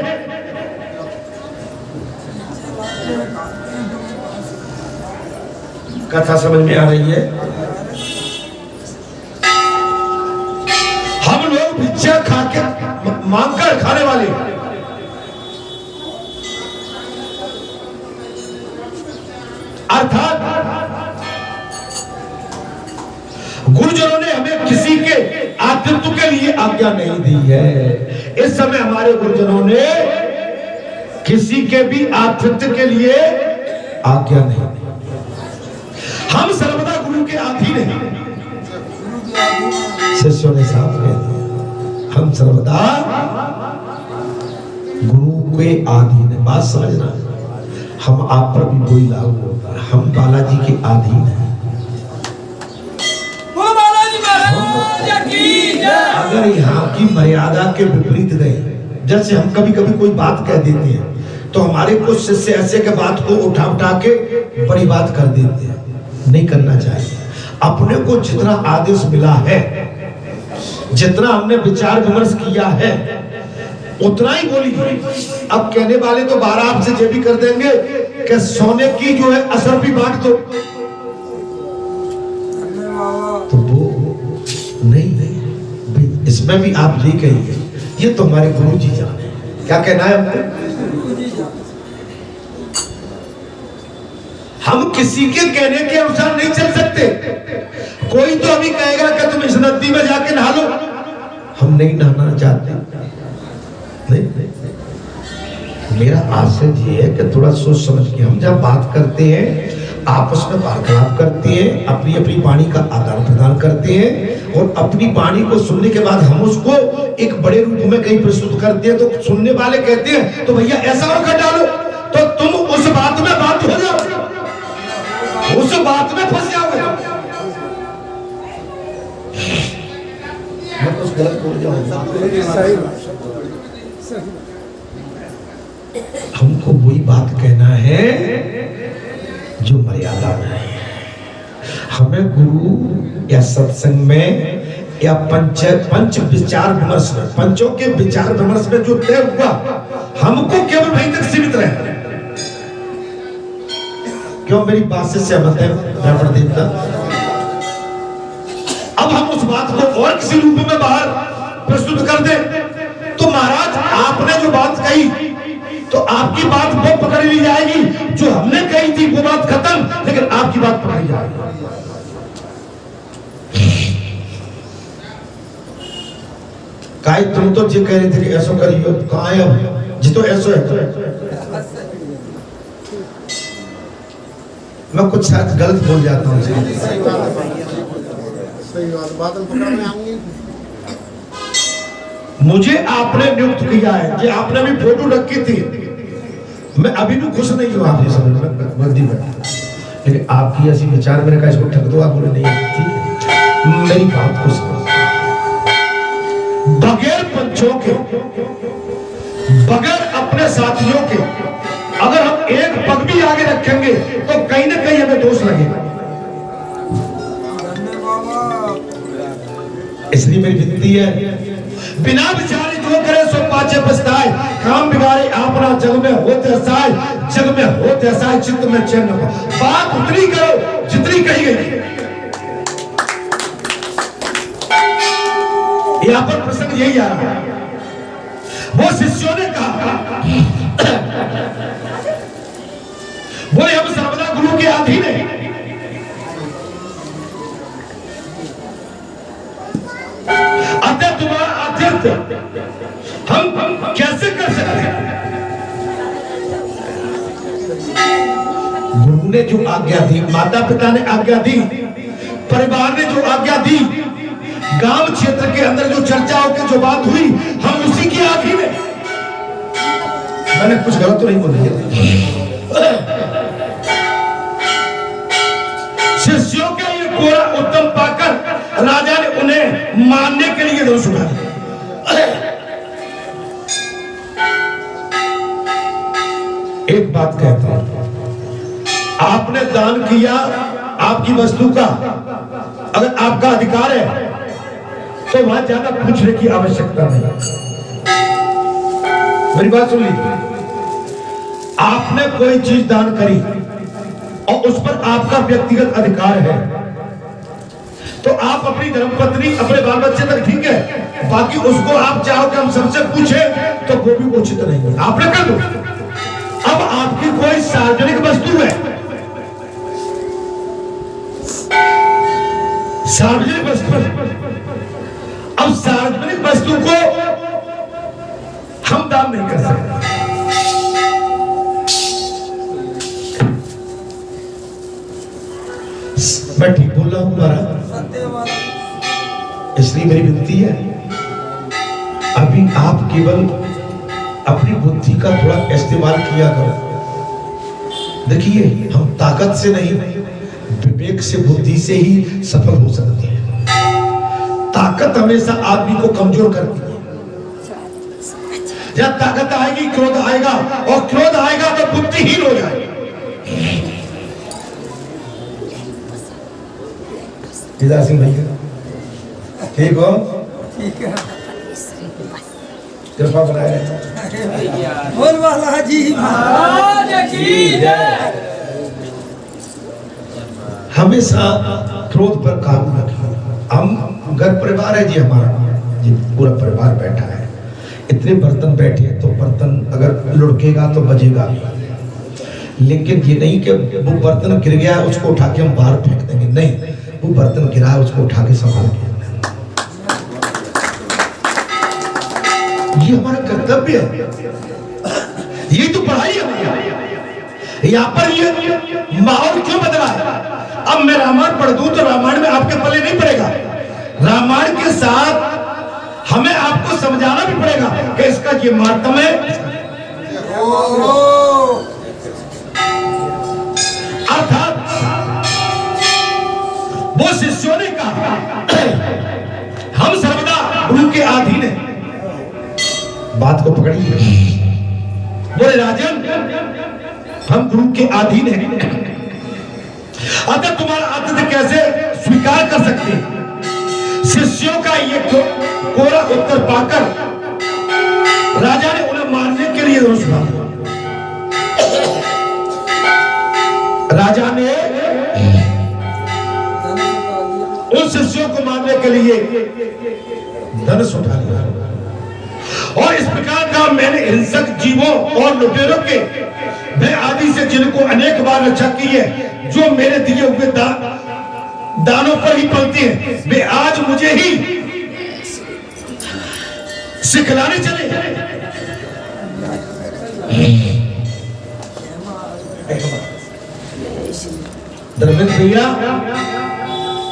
कथा समझ में आ रही है? हम लोग भिक्षा खा के मांगकर खाने वाले हैं। अर्थात गुरुजनों ने हमें किसी के आतिथ्य के लिए आज्ञा नहीं दी है। इस समय हमारे गुरुजनों ने किसी के भी आतिथ्य के लिए आज्ञा नहीं दी। हम सर्वदा गुरु के अधीन हैं। शिष्यों ने साफ कह दिया, हम सर्वदा गुरु के अधीन है। बात समझना, हम आप पर भी कोई लागू होता है, हम बालाजी के अधीन हैं। अगर यहाँ की मर्यादा के विपरीत गए, जैसे हम कभी कभी कोई बात कह देते हैं तो हमारे कुछ शिष्य ऐसे के बात को उठा के बड़ी बात कर देते हैं। नहीं करना चाहिए। अपने को जितना आदेश मिला है, जितना हमने विचार विमर्श किया है, उतना ही बोली। अब कहने वाले तो 12 आपसे ये भी कर देंगे कि सोने की जो है असर भी बांट दो, तो वो नहीं, इसमें भी आप ये कहिए, ये तो हमारे गुरु जी जाने क्या कहना है हमको। हम किसी के कहने के अनुसार नहीं चल सकते। कोई तो अभी कहेगा कि तुम इस नदी में जाके नहा लो, हम नहीं नहाना चाहते। नहीं। मेरा आशय ये है कि थोड़ा सोच समझ के हम जब बात करते हैं, आपस में वार्तालाप करते हैं, अपनी अपनी वाणी का आदान प्रदान करते हैं, और अपनी वाणी को सुनने के बाद हम उसको एक बड़े रूप में कहीं प्रस्तुत करते हैं, तो सुनने वाले कहते हैं तो भैया ऐसा और कर डालो, तो तुम उस बात में बात हो जाओ, उस बात में फंस जाओगे। मैं कुछ गलत बोल जाऊंगा। हमको वही बात कहना है जो मर्यादा में है। हमें गुरु या सत्संग में या पंच विचार विमर्श में, पंचों के विचार विमर्श में जो तय हुआ, हमको केवल वहीं तक सीमित रहना। क्यों मेरी बात से सहमत है ब्राह्मण देवता? अब हम उस बात को और किसी रूप में बाहर प्रस्तुत कर दे तो महाराज आपने जो बात कही तो आपकी बात वो पकड़ ली जाएगी, जो हमने कही थी वो बात खत्म, लेकिन आपकी बात पकड़ी जाएगी। काई तुम तो जी कह रहे थे कि ऐसा करिए, कहाँ है अब जी, तो ऐसा है। मैं कुछ शायद गलत बोल जाता हूँ। सही बात, बादल पकड़ने आऊंगी। मुझे आपने नियुक्त किया है कि आपने भी फोटो रखी थी, मैं अभी भी खुश नहीं हूँ आपके समझ में वर्दी में, लेकिन आपकी ऐसी विचार मैंने कहा इसको ठग दो, आप बोले नहीं ठीक है। मेरी बात को समझ, बगैर पंचों के, बगैर अपने साथियों के अगर हम एक पग भी आगे रखेंगे तो कहीं ना कहीं हमें दोष लगेगा। इसलिए मेरी विनती है, बिना विचारे जो करे सो पाछे पछताए, काम बिगाड़े अपना जग में होते साय, जग में होते साय चित्त में चैन। बात उतनी करो जितनी कही गई। यहाँ पर प्रसंग यही आ रहा है। वो शिष्यों ने कहा अधीन है। अतः तुम्हारा आतिथ्य हम कैसे कर सकते हैं? गुरु ने जो आज्ञा दी, माता पिता ने आज्ञा दी, परिवार ने जो आज्ञा दी, गांव क्षेत्र के अंदर जो चर्चाओं की जो बात हुई, हम उसी की आधीन है। मैंने कुछ गलत तो नहीं बोला? शिष्यों के ये कोरा उत्तम पाकर राजा ने उन्हें मानने के लिए धनुष उठा लिया। एक बात कहता हूं, आपने दान किया आपकी वस्तु का, अगर आपका अधिकार है तो वहां ज्यादा पूछने की आवश्यकता नहीं। मेरी बात सुन लीजिए, आपने कोई चीज दान करी और उस पर आपका व्यक्तिगत अधिकार है, तो आप अपनी धर्मपत्नी अपने बाल बच्चे तक ठीक है, बाकी उसको आप चाहो कि हम सबसे पूछें तो वो भी उचित नहीं है, आपने कर दो। अब आपकी कोई सार्वजनिक वस्तु है, सार्वजनिक वस्तु, अब सार्वजनिक वस्तु को हम दान नहीं कर सकते। मैं ठीक बोल रहा हूं महाराज? इसलिए मेरी विनती है, अभी आप केवल अपनी बुद्धि का थोड़ा इस्तेमाल किया करो। देखिए, हम ताकत से नहीं, विवेक से, बुद्धि से ही सफल हो सकते हैं। ताकत हमेशा आदमी को कमजोर करती है। जब ताकत आएगी क्रोध आएगा, और क्रोध आएगा तो बुद्धिहीन हो जाएगी। केदार सिंह भैया ठीक हो? ठीक है, कृपा बनाए रखना। बोल वाला जी महाराज की जय। हमेशा क्रोध पर काबू रखिए। हम घर परिवार है जी, हमारा जी पूरा परिवार बैठा है, इतने बर्तन बैठे हैं, तो बर्तन अगर लुढ़केगा तो बजेगा, लेकिन ये नहीं कि वो बर्तन गिर गया उसको उठा के हम बाहर फेंक देंगे, नहीं, वो बर्तन गिरा है उसको उठा के संभाल के, ये हमारा कर्तव्य है। ये तो पढ़ाई है। यहाँ पर ये माहौल क्यों बदला है? अब मैं रामायण पढ़ दूं तो रामायण में आपके पल्ले नहीं पड़ेगा। रामायण के साथ हमें आपको समझाना भी पड़ेगा कि इसका ये मातम है। अर्थात वो शिष्यों ने कहा, हम सर्वदा गुरु के अधीन हैं। बात को पकड़िए, बोले राजन, हम गुरु के अधीन हैं, अतः तुम्हारा आतिथ्य कैसे स्वीकार कर सकते हैं? शिष्यों का ये कोरा उत्तर पाकर राजा ने उन्हें मारने के लिए धनुष उठा लिया। राजा ने उन शिष्यों को मारने के लिए धनुष उठा लिया। और इस प्रकार का मैंने हिंसक जीवों और लुटेरों के भय आदि से जिनको अनेक बार रक्षा की है, जो मेरे दिए हुए दानों पर ही पलते हैं, वे आज मुझे ही सिखलाने चले। धर्मेंद्र भैया,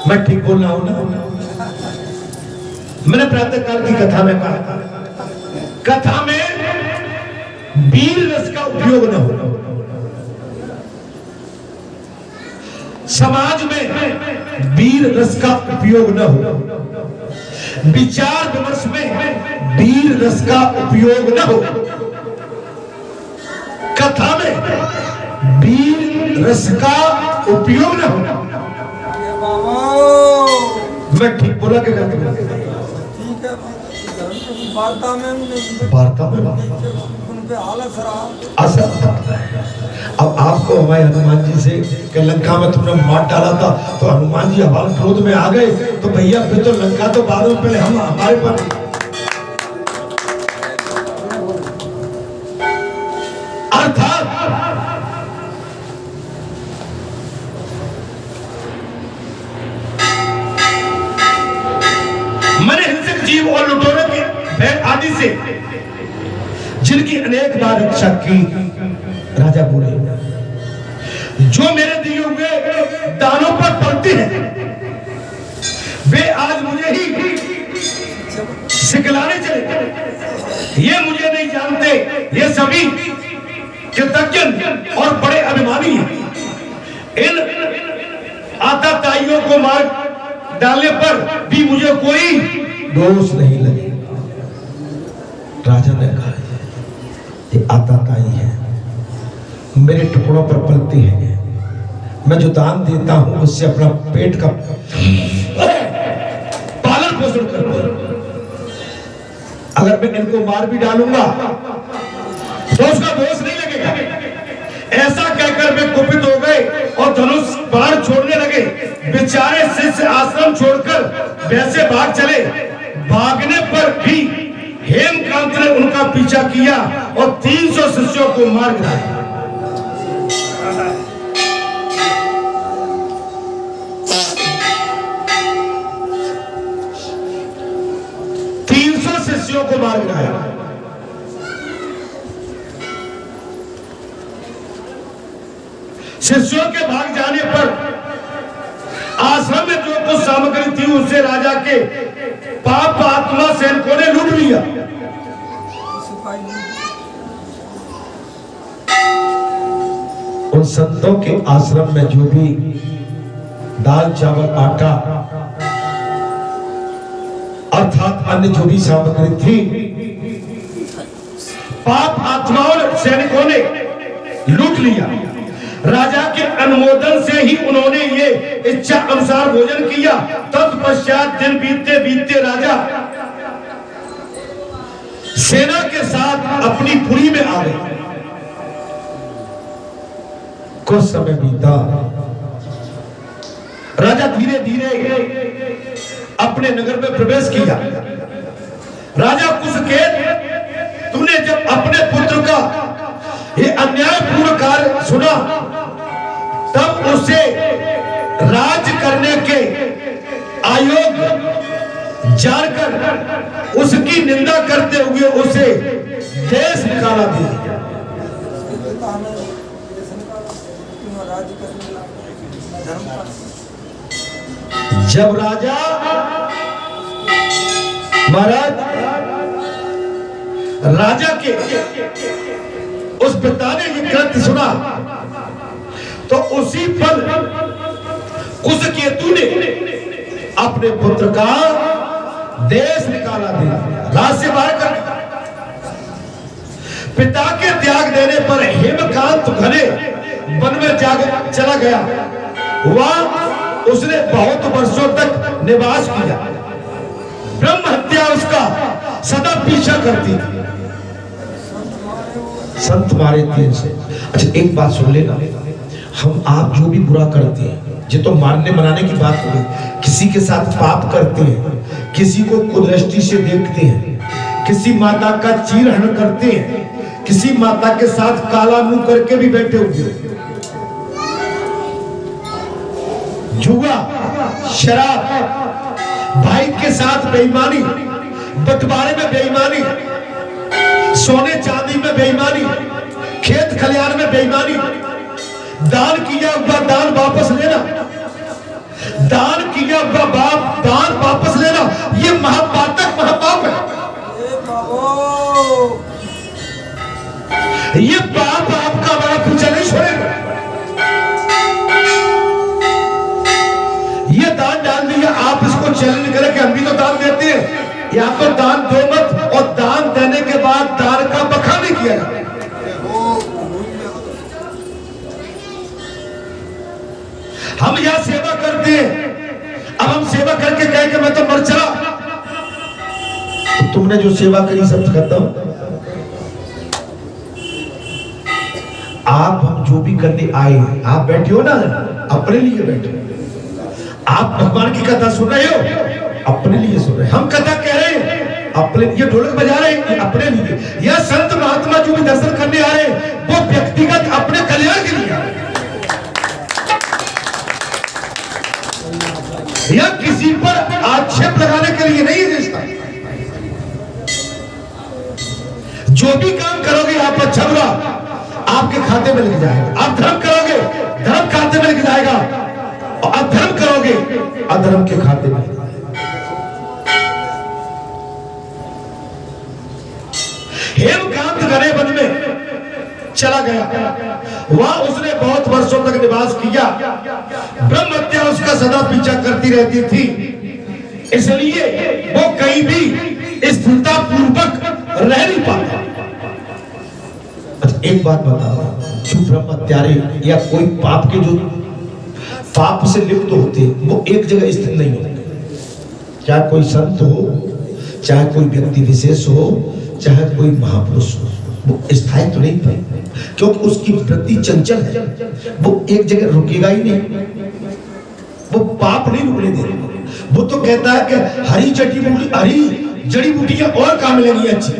मैं ठीक बोल रहा हूं ना? मैंने प्रातः काल की कथा में कहा, कथा में वीर रस का उपयोग न हो, समाज में वीर रस का उपयोग न हो, विचार विमर्श में वीर रस का उपयोग न हो, कथा में वीर रस का उपयोग न हो। मैं ठीक बोला कि गलत बोला? ठीक है, वार्ता में उनपे आलस रहा। अब आपको हमारे हनुमान जी से कि लंका में तुमने मार डाला था, तो हनुमान जी हमारे क्रोध में आ गए, तो भैया फिर तो लंका तो बाद में, पहले हम हमारे पर। अर्थात आदि से जिनकी अनेक बार रक्षा की, राजा बोले जो मेरे दिए हुए दानों पर पड़ते हैं वे आज मुझे ही सिखलाने चले। ये मुझे नहीं जानते, ये सभी कृतज्ञ और बड़े अभिमानी हैं। इन आताताइयों को मार डालने पर भी मुझे कोई दोष नहीं लगेगा। राजा ने कहा ये आताताई है, मेरे टुकड़ों पर पलती है, मैं जो दान देता हूं उससे अपना पेट का पालन पोषण करता हूं। अगर मैं इनको मार भी डालूंगा तो उसका दोष नहीं लगेगा। ऐसा कहकर वे कुपित हो गए और धनुष बाण छोड़ने लगे। बेचारे शिष्य आश्रम छोड़कर वैसे भाग चले। भागने पर भी हेमकांत ने उनका पीछा किया और 300 शिष्यों को मार गिराया। 300 शिष्यों को मार गिराया। शिष्यों के भाग जाने पर आश्रम में जो कुछ सामग्री थी उसे राजा के पाप आत्मा सैनिकों ने लूट लिया। उन संतों के आश्रम में जो भी दाल चावल आटा अर्थात अन्य जो भी सामग्री थी पाप आत्माओं सैनिकों ने लूट लिया। राजा के अनुमोदन से ही उन्होंने ये इच्छा अनुसार भोजन किया। तत्पश्चात दिन बीतते बीतते राजा सेना के साथ अपनी पुरी में आ गए। कुछ समय बीता, राजा धीरे धीरे अपने नगर में प्रवेश किया। राजा कुशकेत, तूने जब अपने पुत्र का ये अन्यायपूर्ण कार्य सुना तब उसे राज्य करने के आयोग जानकर उसकी निंदा करते हुए उसे देश निकाला दिया। जब राजा महाराज राजा के उस पिता ने ये कृत्य सुना तो उसी पल कुशकेतु ने अपने पुत्र का देश निकाला दिया, राज से बाहर कर दिया। पिता के त्याग देने पर हेमकांत घने वन में चला गया। वहां उसने बहुत वर्षों तक निवास किया। ब्रह्म हत्या उसका सदा पीछा करती थी। संत मारे 3 से। अच्छा एक बात सुन लेना, हम आप जो भी बुरा करते हैं, ये तो मारने मनाने की बात हो गई, किसी के साथ पाप करते हैं, किसी को कुदृष्टि से देखते हैं, किसी माता का चीरहरण करते हैं, किसी माता के साथ काला मुंह करके भी बैठे हुए, जुआ, शराब, भाई के साथ बेईमानी, बंटवारे में बेईमानी, सोने चांदी में बेईमानी, खेत खलियान में बेईमानी, दान किया हुआ दान वापस लेना, दान किया हुआ दान वापस लेना, ये महापातक महापाप है। ये पाप आपका बड़ा पीछा नहीं छोड़ेगा। ये दान डाल दिया, आप इसको चैलेंज करें कि हम भी तो दान देते हैं, या तो दान दो मत, और दान देने के बाद दान का बखान नहीं किया जाता। हम यहां सेवा करते हैं, अब हम सेवा करके कहे कि मैं तो मर चला, तो तुमने जो सेवा करी सब खत्म। आप हम जो भी करने आए, आप बैठे हो ना, अपने लिए बैठे। आप भगवान की कथा सुन रहे हो, अपने लिए सुन रहे। हम कथा कह रहे हैं, अपने लिए ढोलक बजा रहे हैं, अपने लिए। या संत महात्मा जो भी दर्शन करने आ रहे हैं, वो व्यक्तिगत अपने कल्याण के लिए आ रहे हैं, या किसी पर आक्षेप लगाने के लिए नहीं रिश्ता। अच्छा बुरा आपके खाते में लिख जाएगा। आप धर्म करोगे, धर्म खाते में लिख जाएगा, और अधर्म करोगे, अधर्म के खाते में। हेमकांत घने वन में चला गया, वहां उसने बहुत वर्षों तक निवास किया। ब्रह्म हत्या उसका सदा पीछा करती रहती थी, इसलिए वो कहीं भी स्थिरता पूर्वक रह नहीं पाता। अच्छा एक बात बताओ, जो ब्रह्म हत्यारे या कोई पाप के जो पाप से लिप्त होते वो एक जगह स्थिर नहीं होते। चाहे कोई संत हो, चाहे कोई व्यक्ति विशेष हो, चाहे कोई महापुरुष हो, वो स्थायी तो नहीं पाए, क्योंकि उसकी वृत्ति चंचल है, वो एक जगह रुकेगा ही नहीं, वो पाप नहीं रुकने देगा। वो तो कहता है कि हरी जड़ी बूटियां और काम लेनी अच्छी,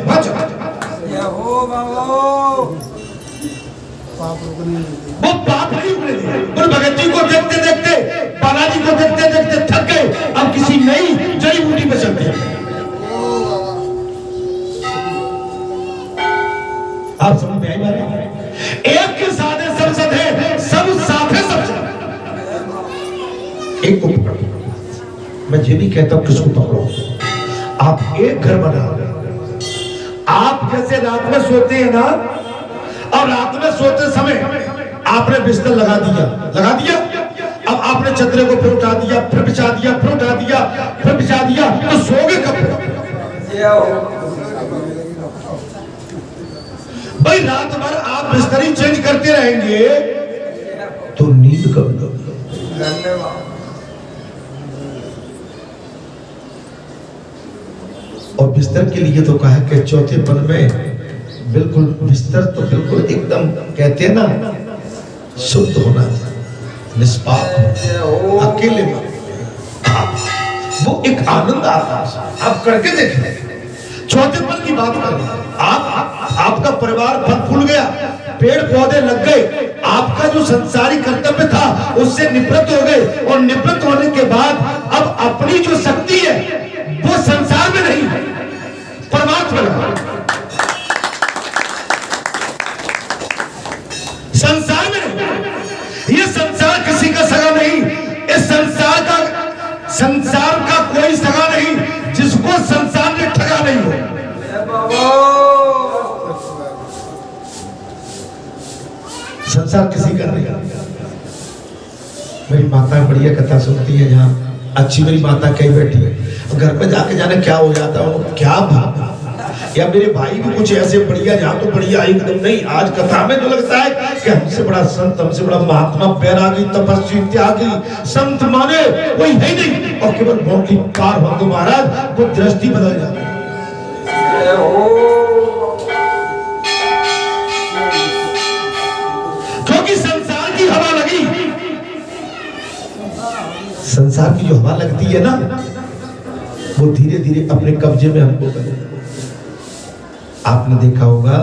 वो पाप नहीं रुकने देगा। भगत जी को देखते देखते, बालाजी को देखते देखते थक गए, अब किसी नई जड़ी बूटी पे चलते हैं। आप समझ में आई? एक के साथ सब सधे, सब साथे सब चले। एक को पकड़ो, मैं ये नहीं कहता किसको पकड़ो, आप एक घर बनाओ। आप जैसे रात में सोते हैं ना, और रात में सोते समय आपने बिस्तर लगा दिया, अब आपने चदरे को फिर उठा दिया, फिर बिछा दिया, फिर उठा दिया, फिर बिछा दिया, तो सोगे कब? भाई रात भर आप बिस्तरी चेंज करते रहेंगे तो नींद कब होगी? और बिस्तर के लिए तो कहा कि चौथे पन में बिल्कुल बिस्तर तो बिल्कुल एकदम कहते हैं ना शुद्ध होना, निष्पाप, अकेले में वो एक आनंद आता है। आप करके देखें, चौथे पन की बात करें, आपका परिवार फल फूल गया, पेड़ पौधे लग गए, आपका जो संसारी कर्तव्य था उससे निवृत्त हो गए, और निवृत्त होने के बाद अब अपनी जो शक्ति है वो संसार में नहीं, परमात्मा में, संसार में नहीं। ये संसार किसी का सगा नहीं, इस संसार का कोई सगा नहीं जिसको संसार ने ठगा नहीं हो। संसार किसी का नहीं। मेरी माता बढ़िया कथा सुनती है, जहाँ अच्छी मेरी माता कहीं बैठी है, घर पे जाके जाने क्या हो जाता है, क्या भाव, या मेरे भाई भी कुछ ऐसे बढ़िया, जहाँ तो बढ़िया एकदम नहीं। आज कथा में तो लगता है कि हमसे बड़ा संत, हमसे बड़ा महात्मा, बैरागी, तपस्वी, त्यागी, संत माने कोई है नहीं, और केवल बाउंड्री पार हो तो महाराज वो दृष्टि बदल जाती है। क्योंकि संसार की हवा लगी, संसार की जो हवा लगती है ना, वो धीरे धीरे अपने कब्जे में हमको करे। आपने देखा होगा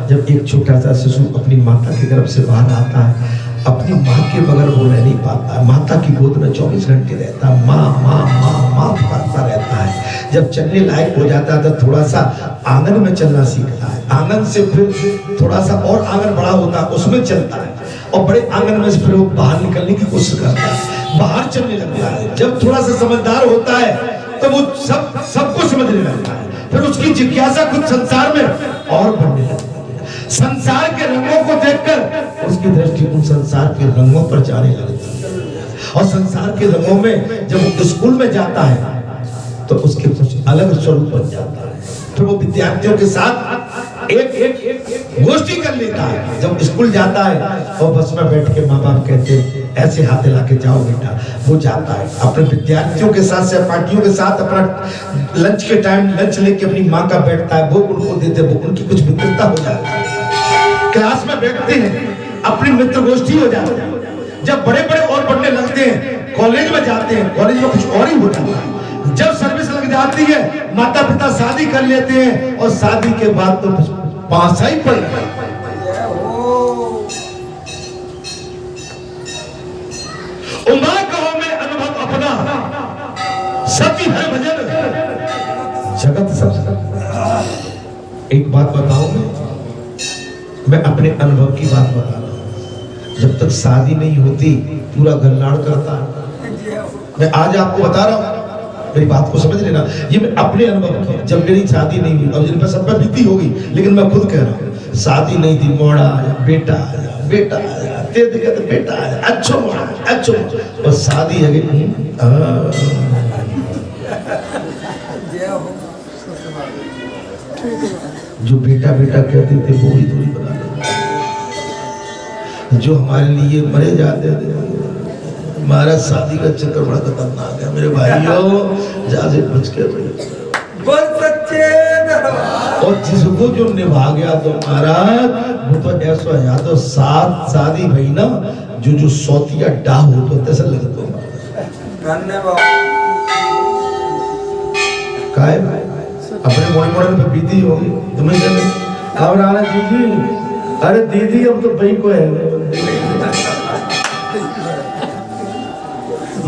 जब एक छोटा सा शिशु अपनी माता की गर्भ से बाहर आता है, अपनी माँ के बगैर वो रह नहीं पाता है, माता की गोद में 24 घंटे रहता है, माँ माँ माँ माँ पुकारता रहता है। जब चलने लायक हो जाता है तो थोड़ा सा आंगन में चलना सीखता है, आंगन से फिर थोड़ा सा और आंगन बड़ा होता है, उसमें चलता है, और बड़े आंगन में से फिर वो बाहर निकलने की कोशिश करता है, बाहर चलने लगता है। जब थोड़ा सा समझदार होता है तो वो सबको समझने लगता है, फिर उसकी जिज्ञासा खुद संसार में और बढ़ने लगती है। संसार के रंगों को देखकर उसकी दृष्टि उन संसार के रंगों पर जाने लगती है, और संसार के रंगों में जब वो स्कूल में जाता है तो उसके कुछ अलग स्वरूप बन जाता है। फिर वो विद्यार्थियों के साथ एक गोष्ठी कर लेता है। जब स्कूल जाता है और बस में बैठ के माँ बाप कहते ऐसे हाथ ला के जाओ बेटा, वो जाता है अपने विद्यार्थियों के साथ, सहपाठियों के साथ, अपना लंच के टाइम लंच लेके अपनी माँ का बैठता है, वो उनको देते, वो उनकी कुछ मित्रता हो जाती है। क्लास में बैठते हैं, अपनी मित्र गोष्ठी हो जाती है। जब बड़े बड़े और पढ़ने लगते हैं, कॉलेज में जाते हैं, कॉलेज में कुछ और ही हो जाता है। जब सर्विस लग जाती है, माता पिता शादी कर लेते हैं, और शादी के बाद तो पासा ही पड़ गया। उमा कहो में अनुभव अपना, सती है भजन जगत सब। एक बात बताओ, मैं अपने अनुभव की बात बता रहा हूँ। जब तक शादी नहीं होती पूरा घर लाड़ करता है। मैं आज आपको बता रहा हूँ, मेरी बात को समझ लेना, ये मैं अपने अनुभव की। जब मेरी शादी नहीं हुई, अब जिन पर सब पर बीती होगी, लेकिन मैं खुद कह रहा हूँ, शादी नहीं थी, मोड़ा आया, बेटा आया, बेटा आया, तेरे कहते बेटा आया, अच्छो मोड़ा, अच्छो, और शादी है गई। जो बेटा बेटा कहते थे वो ही दूरी बना दे, जो हमारे लिए मरे जाते थे। हमारा शादी का चक्कर बड़ा खतरनाक है मेरे भाइयों, जासे बच के रहिए। बोल सच्चे दरबार। और जिसको जो निभा गया तो महाराज, वो तो ऐसा है, तो साथ शादी भई ना, जो सौतिया डाह हो तो तैसा लगता है। धन्यवाद। काय अपने मोड़े मोड़े पे बीती होगी तुम्हें क्या अब राणा दीदी, अरे दीदी अब तो भाई को है,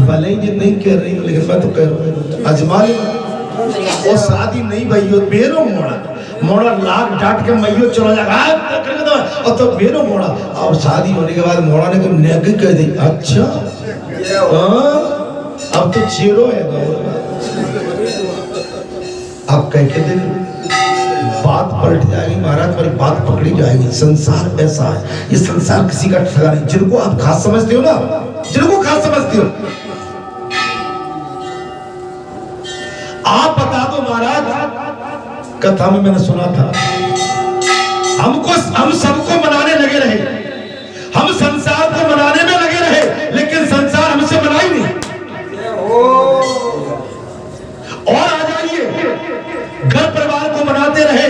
भले ही ये नहीं कह रही हूँ, लेकिन मैं तो कह रहा हूँ अजमा ले। और शादी नहीं भई हो, बेरो मोड़ा लाख डांट के मैयो चला जाएगा, और तो बेरो मोड़ा, और शादी होने के बाद मोड़ा ने कोई नेक कह दी, अच्छा अब तो चेरो है। आप कह के देख, बात पलट जाएगी महाराज, तुम्हारी बात पकड़ी जाएगी। संसार ऐसा है, ये संसार किसी का ठगा नहीं। जिनको आप खास समझते हो ना, जिनको खास समझते हो, आप बता दो महाराज, कथा में मैंने सुना था, हम सबको मनाने लगे रहे, हम संसार को मनाने में लगे रहे, लेकिन संसार हमसे मना ही नहीं। और आ जाइए, घर परिवार को मनाते रहे,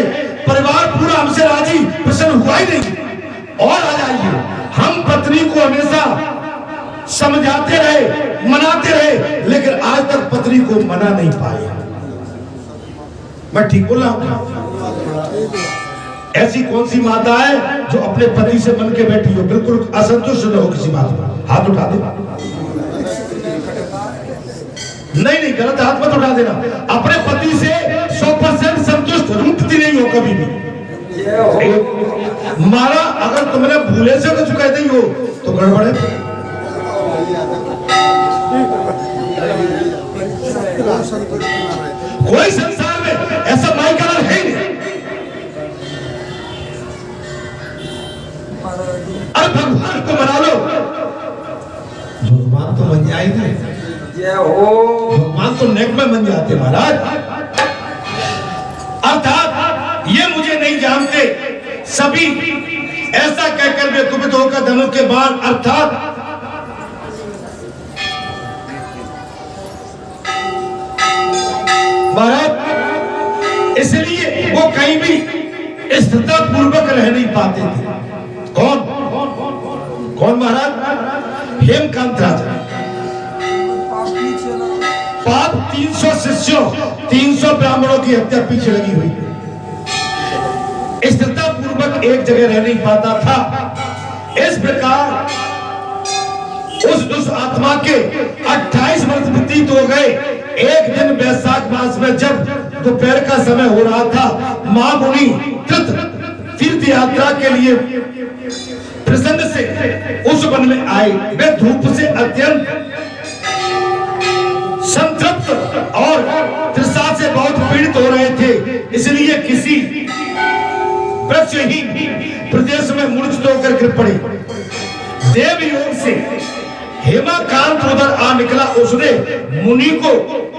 परिवार पूरा हमसे राजी प्रसन्न हुआ ही नहीं। और आ जाइए, हम पत्नी को हमेशा समझाते रहे, मनाते रहे, लेकिन आज तक पत्नी को मना नहीं पाए। मैं ठीक बोल रहा हूं? ऐसी कौन सी माता है जो अपने पति से मन के बैठी हो, बिल्कुल असंतुष्ट न हो किसी बात पर? हाथ उठा दे। नहीं, गलत हाथ मत उठा देना। अपने पति से 100% संतुष्ट, रूठती नहीं हो कभी भी। मारा अगर तुमने भूले से कुछ कह दी हो तो गड़बड़ है। कोई संसार में ऐसा माई का है ही नहीं। अरे भगवान को मना लो, भगवान तो बन जाएंगे, भगवान तो नेक में बन जाते महाराज। अर्थात ये मुझे नहीं जानते सभी ऐसा कहकर वे कुपित होकर धनुष के बाण, अर्थात महाराज, इसलिए वो कहीं भी स्थिरता पूर्वक रह नहीं पाते थे। कौन महाराज? हेमकांत राजा। पाप 300 शिष्यों, 300 ब्राह्मणों की हत्या पीछे लगी हुई। स्थिरता पूर्वक एक जगह रह नहीं पाता था। इस प्रकार उस दुष्ट आत्मा के 28 वर्ष व्यतीत हो गए। एक दिन वैशाख मास में जब दोपहर का समय हो रहा था, महामुनि तीर्थ यात्रा के लिए प्रसन्न से उस वन में आए। वे धूप से अत्यंत संतृप्त और तृषा से बहुत पीड़ित हो रहे थे, इसलिए किसी वृक्षहीन प्रदेश में मूर्छित होकर गिर पड़े। देव योग से हेमकांत उधर आ निकला। उसने मुनि को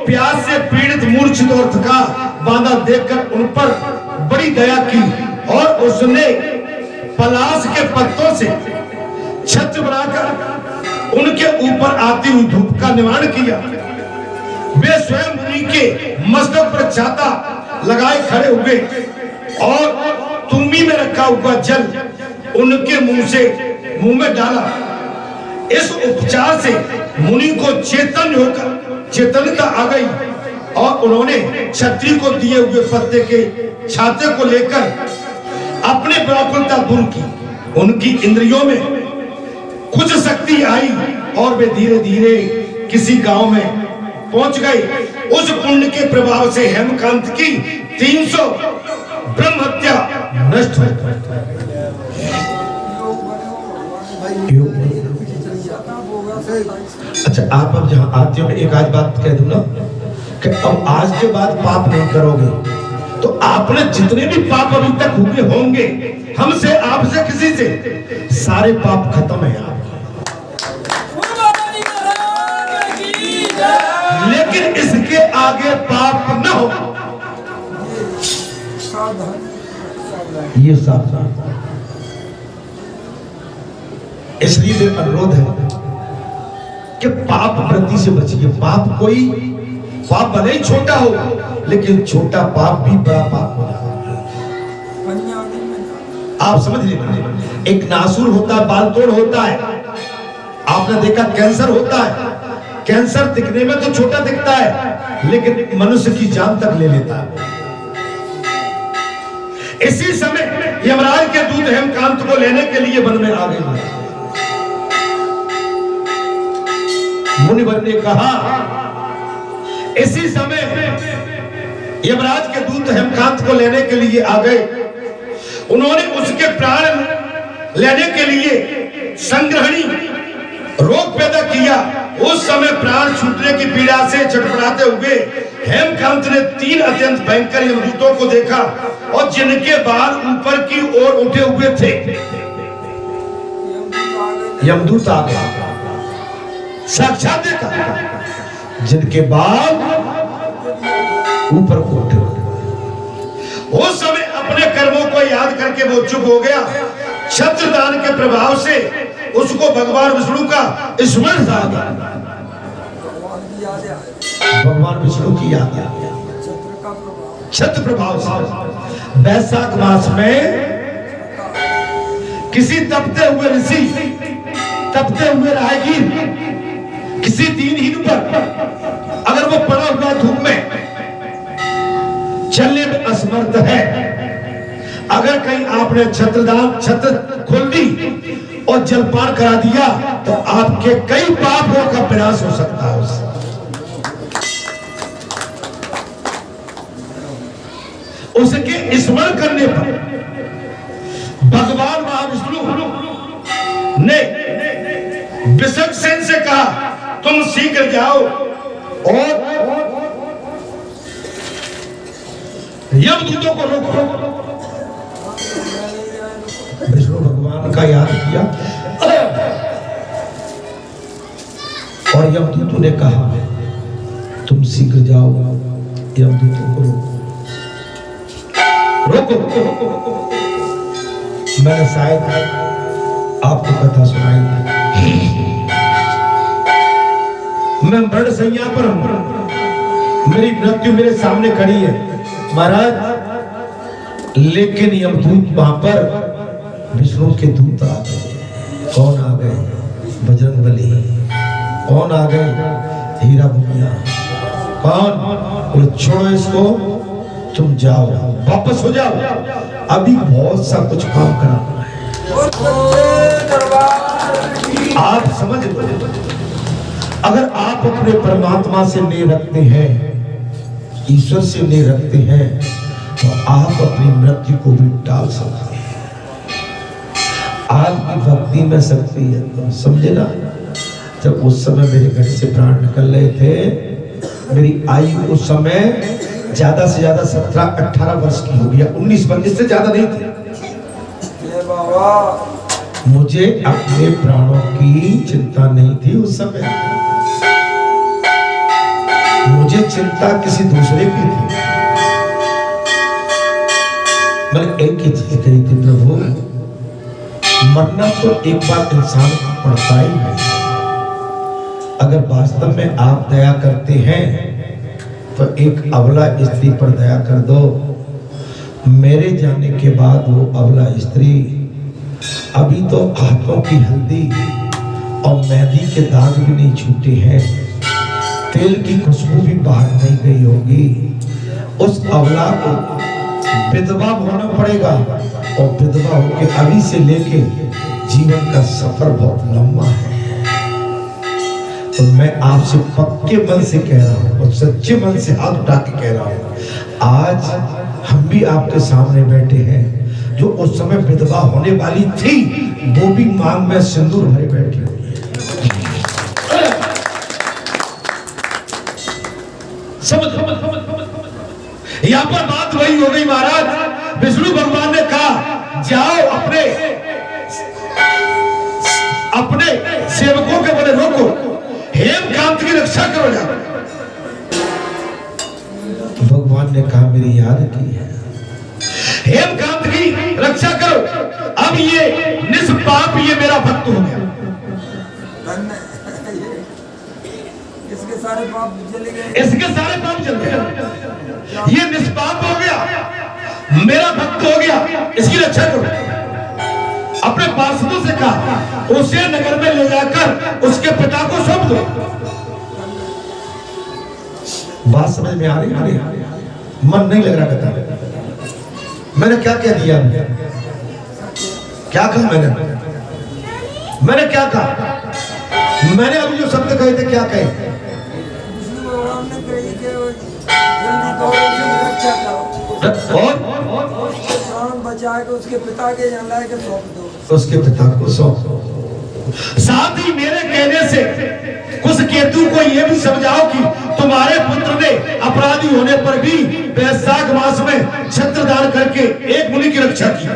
प्यास से पीड़ित, मूर्छित और थका बांधा देखकर उन पर बड़ी दया की और उसने पलाश के पत्तों से छत्र बनाकर उनके ऊपर आती हुई धूप का निवारण किया। वे स्वयं मुनि के मस्तक पर छाता लगाए खड़े हुए और तुमी में रखा हुआ जल उनके मुंह में डाला। इस उपचार से मुनि को चेतनता आ गई और उन्होंने छत्री को दिए हुए पत्ते के छाते को लेकर अपने व्याकुलता दूर की। उनकी इंद्रियों में कुछ शक्ति आई और वे धीरे धीरे किसी गांव में पहुंच गए। उस पुण्य के प्रभाव से हेमकांत की 300 ब्रह्म हत्या नष्ट हो गई। अच्छा, आप अब जहाँ आते हो, एक आज बात कह दूं ना कि अब आज के बाद पाप नहीं करोगे, तो आपने जितने भी पाप अभी तक हुए होंगे, हमसे, आपसे, किसी से, सारे पाप खत्म है आपके। लेकिन इसके आगे पाप न हो, ये सावधान। इसलिए मेरा अनुरोध है कि पाप वृत्ति से बचिए। पाप भले ही छोटा हो, लेकिन छोटा पाप भी बड़ा पाप हो जाता है। आप समझ लीजिए, एक नासूर होता है, बाल तोड़ होता है, आपने देखा कैंसर होता है। कैंसर दिखने में तो छोटा दिखता है, लेकिन मनुष्य की जान तक ले लेता है। इसी समय यमराज के दूत हेमकांत को लेने के लिए वन में आ गए। मुनिवर ने कहा, इसी समय यमराज के दूत हेमकांत को लेने के लिए आ गए। उन्होंने उसके प्राण लेने के लिए संग्रहणी रोग पैदा किया। उस समय प्राण छूटने की पीड़ा से छटपटाते हुए हेमकांत ने 3 अत्यंत भयंकर यमदूतों को देखा, और जिनके बाल ऊपर की ओर उठे हुए थे। यमदूत आ गया, साक्षात देखा, जिनके बाल ऊपर को उठे हुए। उस समय अपने कर्मों को याद करके वो चुप हो गया। छत्रदान के प्रभाव से उसको भगवान विष्णु का स्मरण आ गया। भगवान विष्णु की याद आ गया छत्र प्रभाव से। वैशाख मास में किसी तपते हुए ऋषि, तपते हुए राहगीर, किसी दीनहीन पर अगर वो पड़ा हुआ धूप में चलने में असमर्थ है, अगर कहीं आपने छत्र खोल दी और जलपान करा दिया, तो आपके कई पापों का विनाश हो सकता है उससे। उसके स्मरण करने पर भगवान महाविष्णु ने विषक्सेन से कहा, तुम शीघ्र जाओ और यमदूतों को रोको। विष्णु भगवान का याद किया और यमदूतों ने कहा, तुम शीघ्र जाओ, यमदूतों को रोको। मैंने शायद आपको कथा सुनाई थी। मैं मरण शैया पर हूं, मेरी मृत्यु मेरे सामने खड़ी है महाराज, लेकिन यमदूत वहां पर विष्णु के दूत आ गए। कौन आ गए? बजरंगबली। कौन आ गए? हीरा भूमिया। कौन? बोले छोड़ो इसको, तुम जाओ, वापस हो जाओ, अभी बहुत सा कुछ काम करना है। आप समझ लो, अगर आप अपने परमात्मा से नेह रखते हैं, ईश्वर से नेह रखते हैं, तो आप अपनी मृत्यु को भी टाल सकते हैं। आपकी भक्ति में शक्ति है, तो समझे ना। जब उस समय मेरे घर से प्राण निकल रहे थे, मेरी आयु उस समय ज्यादा से ज्यादा 17-18 वर्ष की हो गया, 19 वर्ष, इससे ज्यादा नहीं थे। मुझे अपने प्राणों की चिंता नहीं थी उस समय, मुझे चिंता किसी दूसरे की थी। मैंने एक ही चीज कही थी, प्रभु मरना तो एक बार इंसान को पड़ता ही है। अगर वास्तव में आप दया करते हैं तो एक अबला स्त्री पर दया कर दो। मेरे जाने के बाद वो अबला स्त्री अभी तो हाथों की हल्दी और मेहंदी के दाग भी नहीं छूटे हैं, तेल की खुशबू भी बाहर नहीं गई होगी। उस अबला को विधवा होना पड़ेगा, और विधवा होकर अभी से लेके जीवन का सफर बहुत लंबा है। तो मैं आपसे पक्के मन से कह रहा हूँ और सच्चे मन से हाथ उठा के कह रहा हूँ, आज हम भी आपके सामने बैठे हैं, जो उस समय विधवा होने वाली थी, वो भी मांग में सिंदूर भरे बैठी हुई है। समझ यहां पर बात वही हो गई महाराज। विष्णु भगवान ने कहा जाओ अपने सेवकों के बड़े रोको, हेमकांत की रक्षा करो। जाओ। भगवान ने कहा मेरी याद की है, हेमकांत की रक्षा करो। अब ये निष्पाप ये मेरा भक्त हो गया, इसके सारे पाप चले गए, इसके सारे पाप चल गए। ये निष्पाप हो गया, मेरा भक्त हो गया, इसकी रक्षा करो। अपने पार्षदों से कहा उसे नगर में ले जाकर उसके पिता को सौंप दो। बात समझ में आ रही है? मन नहीं लग रहा कहता मैंने क्या कह दिया, क्या कहा मैंने क्या कहा? मैंने अभी जो शब्द कहे थे क्या कहे? विष्णु भगवान ने कही कि जल्दी दौड़ो उसकी रक्षा करो और प्राण बचा के उसके पिता के यहाँ लाए के सौंप दो। उसके पिता को सौंप। साथ ही मेरे कहने से कुछ केतु को यह भी समझाओ कि तुम्हारे पुत्र ने अपराधी होने पर भी वैशाख मास में छत्र दान करके एक मुनि की रक्षा की।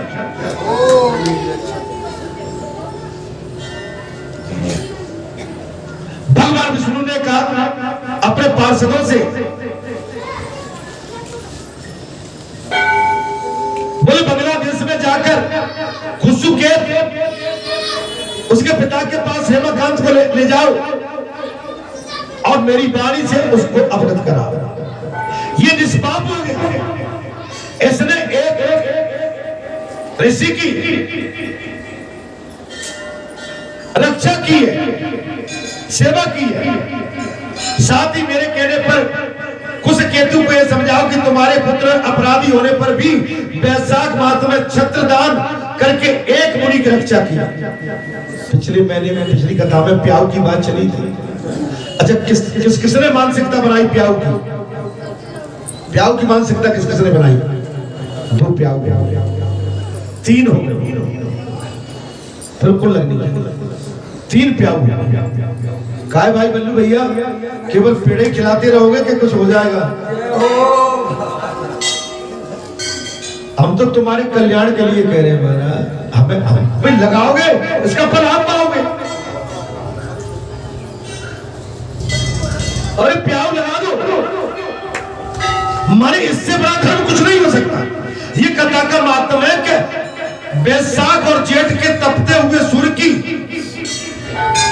भगवान विष्णु ने कहा अपने पार्षदों से बोले बांग्लादेश में जाकर खुशू के उसके पिता के पास हेमकांत को ले जाओ और मेरी वाणी से उसको अवगत कराओ। ये निष्पाप हो गया, इसने एक ऋषि की रक्षा की है, सेवा की है। साथ ही मेरे कहने पर कुछ केतु को यह समझाओ कि तुम्हारे पुत्र अपराधी होने पर भी वैशाख मास में छत्रदान करके एक मुनि की रक्षा की। पिछले महीने में पिछली कथा में प्याऊ की बात चली थी। अच्छा किसने मानसिकता बनाई प्याऊ की? प्याऊ की मानसिकता किसने बनाई? दो प्याऊ, तीन हो गए, बिल्कुल लगनी, तीन प्याऊ। काय भाई बल्लू भैया केवल पेड़े खिलाते रहोगे कि कुछ हो जाएगा? हम तो तुम्हारे कल्याण के लिए कह रहे हैं महाराज। हमें लगाओगे इसका फल आप पाओगे। अरे प्याऊ लगा दो, माने इससे बड़ा धर्म कुछ नहीं हो सकता। ये कथा का महत्व है कि वैशाख और जेठ के तपते हुए सूर्य की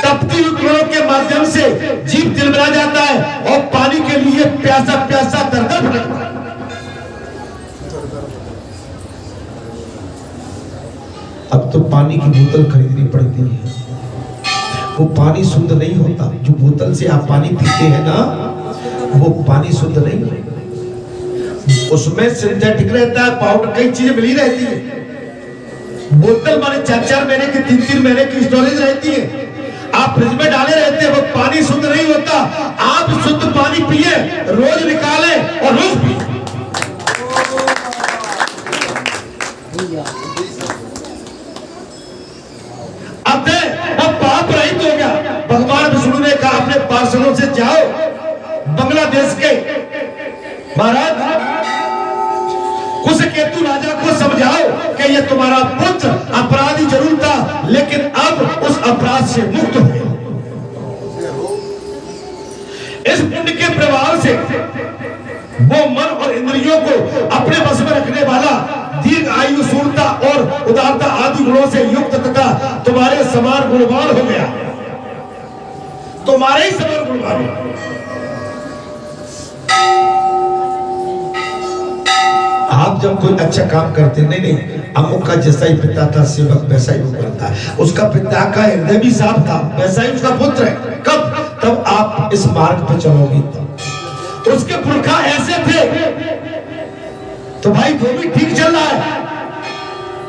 तपती हुई किरणों के माध्यम से जीव तिलमिला जाता है और पानी के लिए प्यासा प्यासा दर-दर भटकता है। अब तो पानी की बोतल खरीदनी पड़ती है, वो पानी शुद्ध नहीं होता। जो बोतल से आप पानी पीते हैं ना, वो पानी शुद्ध नहीं है, उसमें सिंथेटिक रहता है, पाउडर, कई चीजें मिली रहती है। बोतल माने 4-4 महीने की 3-3 महीने की स्टोरेज रहती है, आप फ्रिज में डाले रहते हैं, वो पानी शुद्ध नहीं होता। आप शुद्ध पानी पिए, रोज निकाले और रोज पिए। अब वो पाप रहित हो गया। भगवान विष्णु ने कहा अपने पार्षदों से जाओ बांग्लादेश के महाराज कुशकेतु राजा को समझाओ कि ये तुम्हारा पुत्र अपराधी जरूर था, लेकिन अब उस अपराध से मुक्त हो गया। इस पुण्य के प्रभाव से वो मन और इंद्रियों को अपने बस में रखने वाला, दीर्घ आयु, शूरता और उदारता आदि गुणों से युक्त तथा तुम्हारे समान गुणवान हो गया। तुम्हारे ही समान गुणवान हो गया। आप जब कोई अच्छा काम करते नहीं, अमुक का जैसा ही पिता था सेवक वैसा ही वो करता है। उसका पिता का हृदय भी साफ था, वैसा ही उसका पुत्र है। कब? तब आप इस मार्ग पर चलोगे। तो उसके पुरखा ऐसे थे तो भाई वो भी ठीक चल रहा है,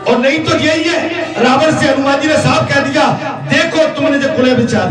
और नहीं तो यही है। रावण से हनुमान जी ने साफ कह दिया, देखो तुमने जो कुले विचार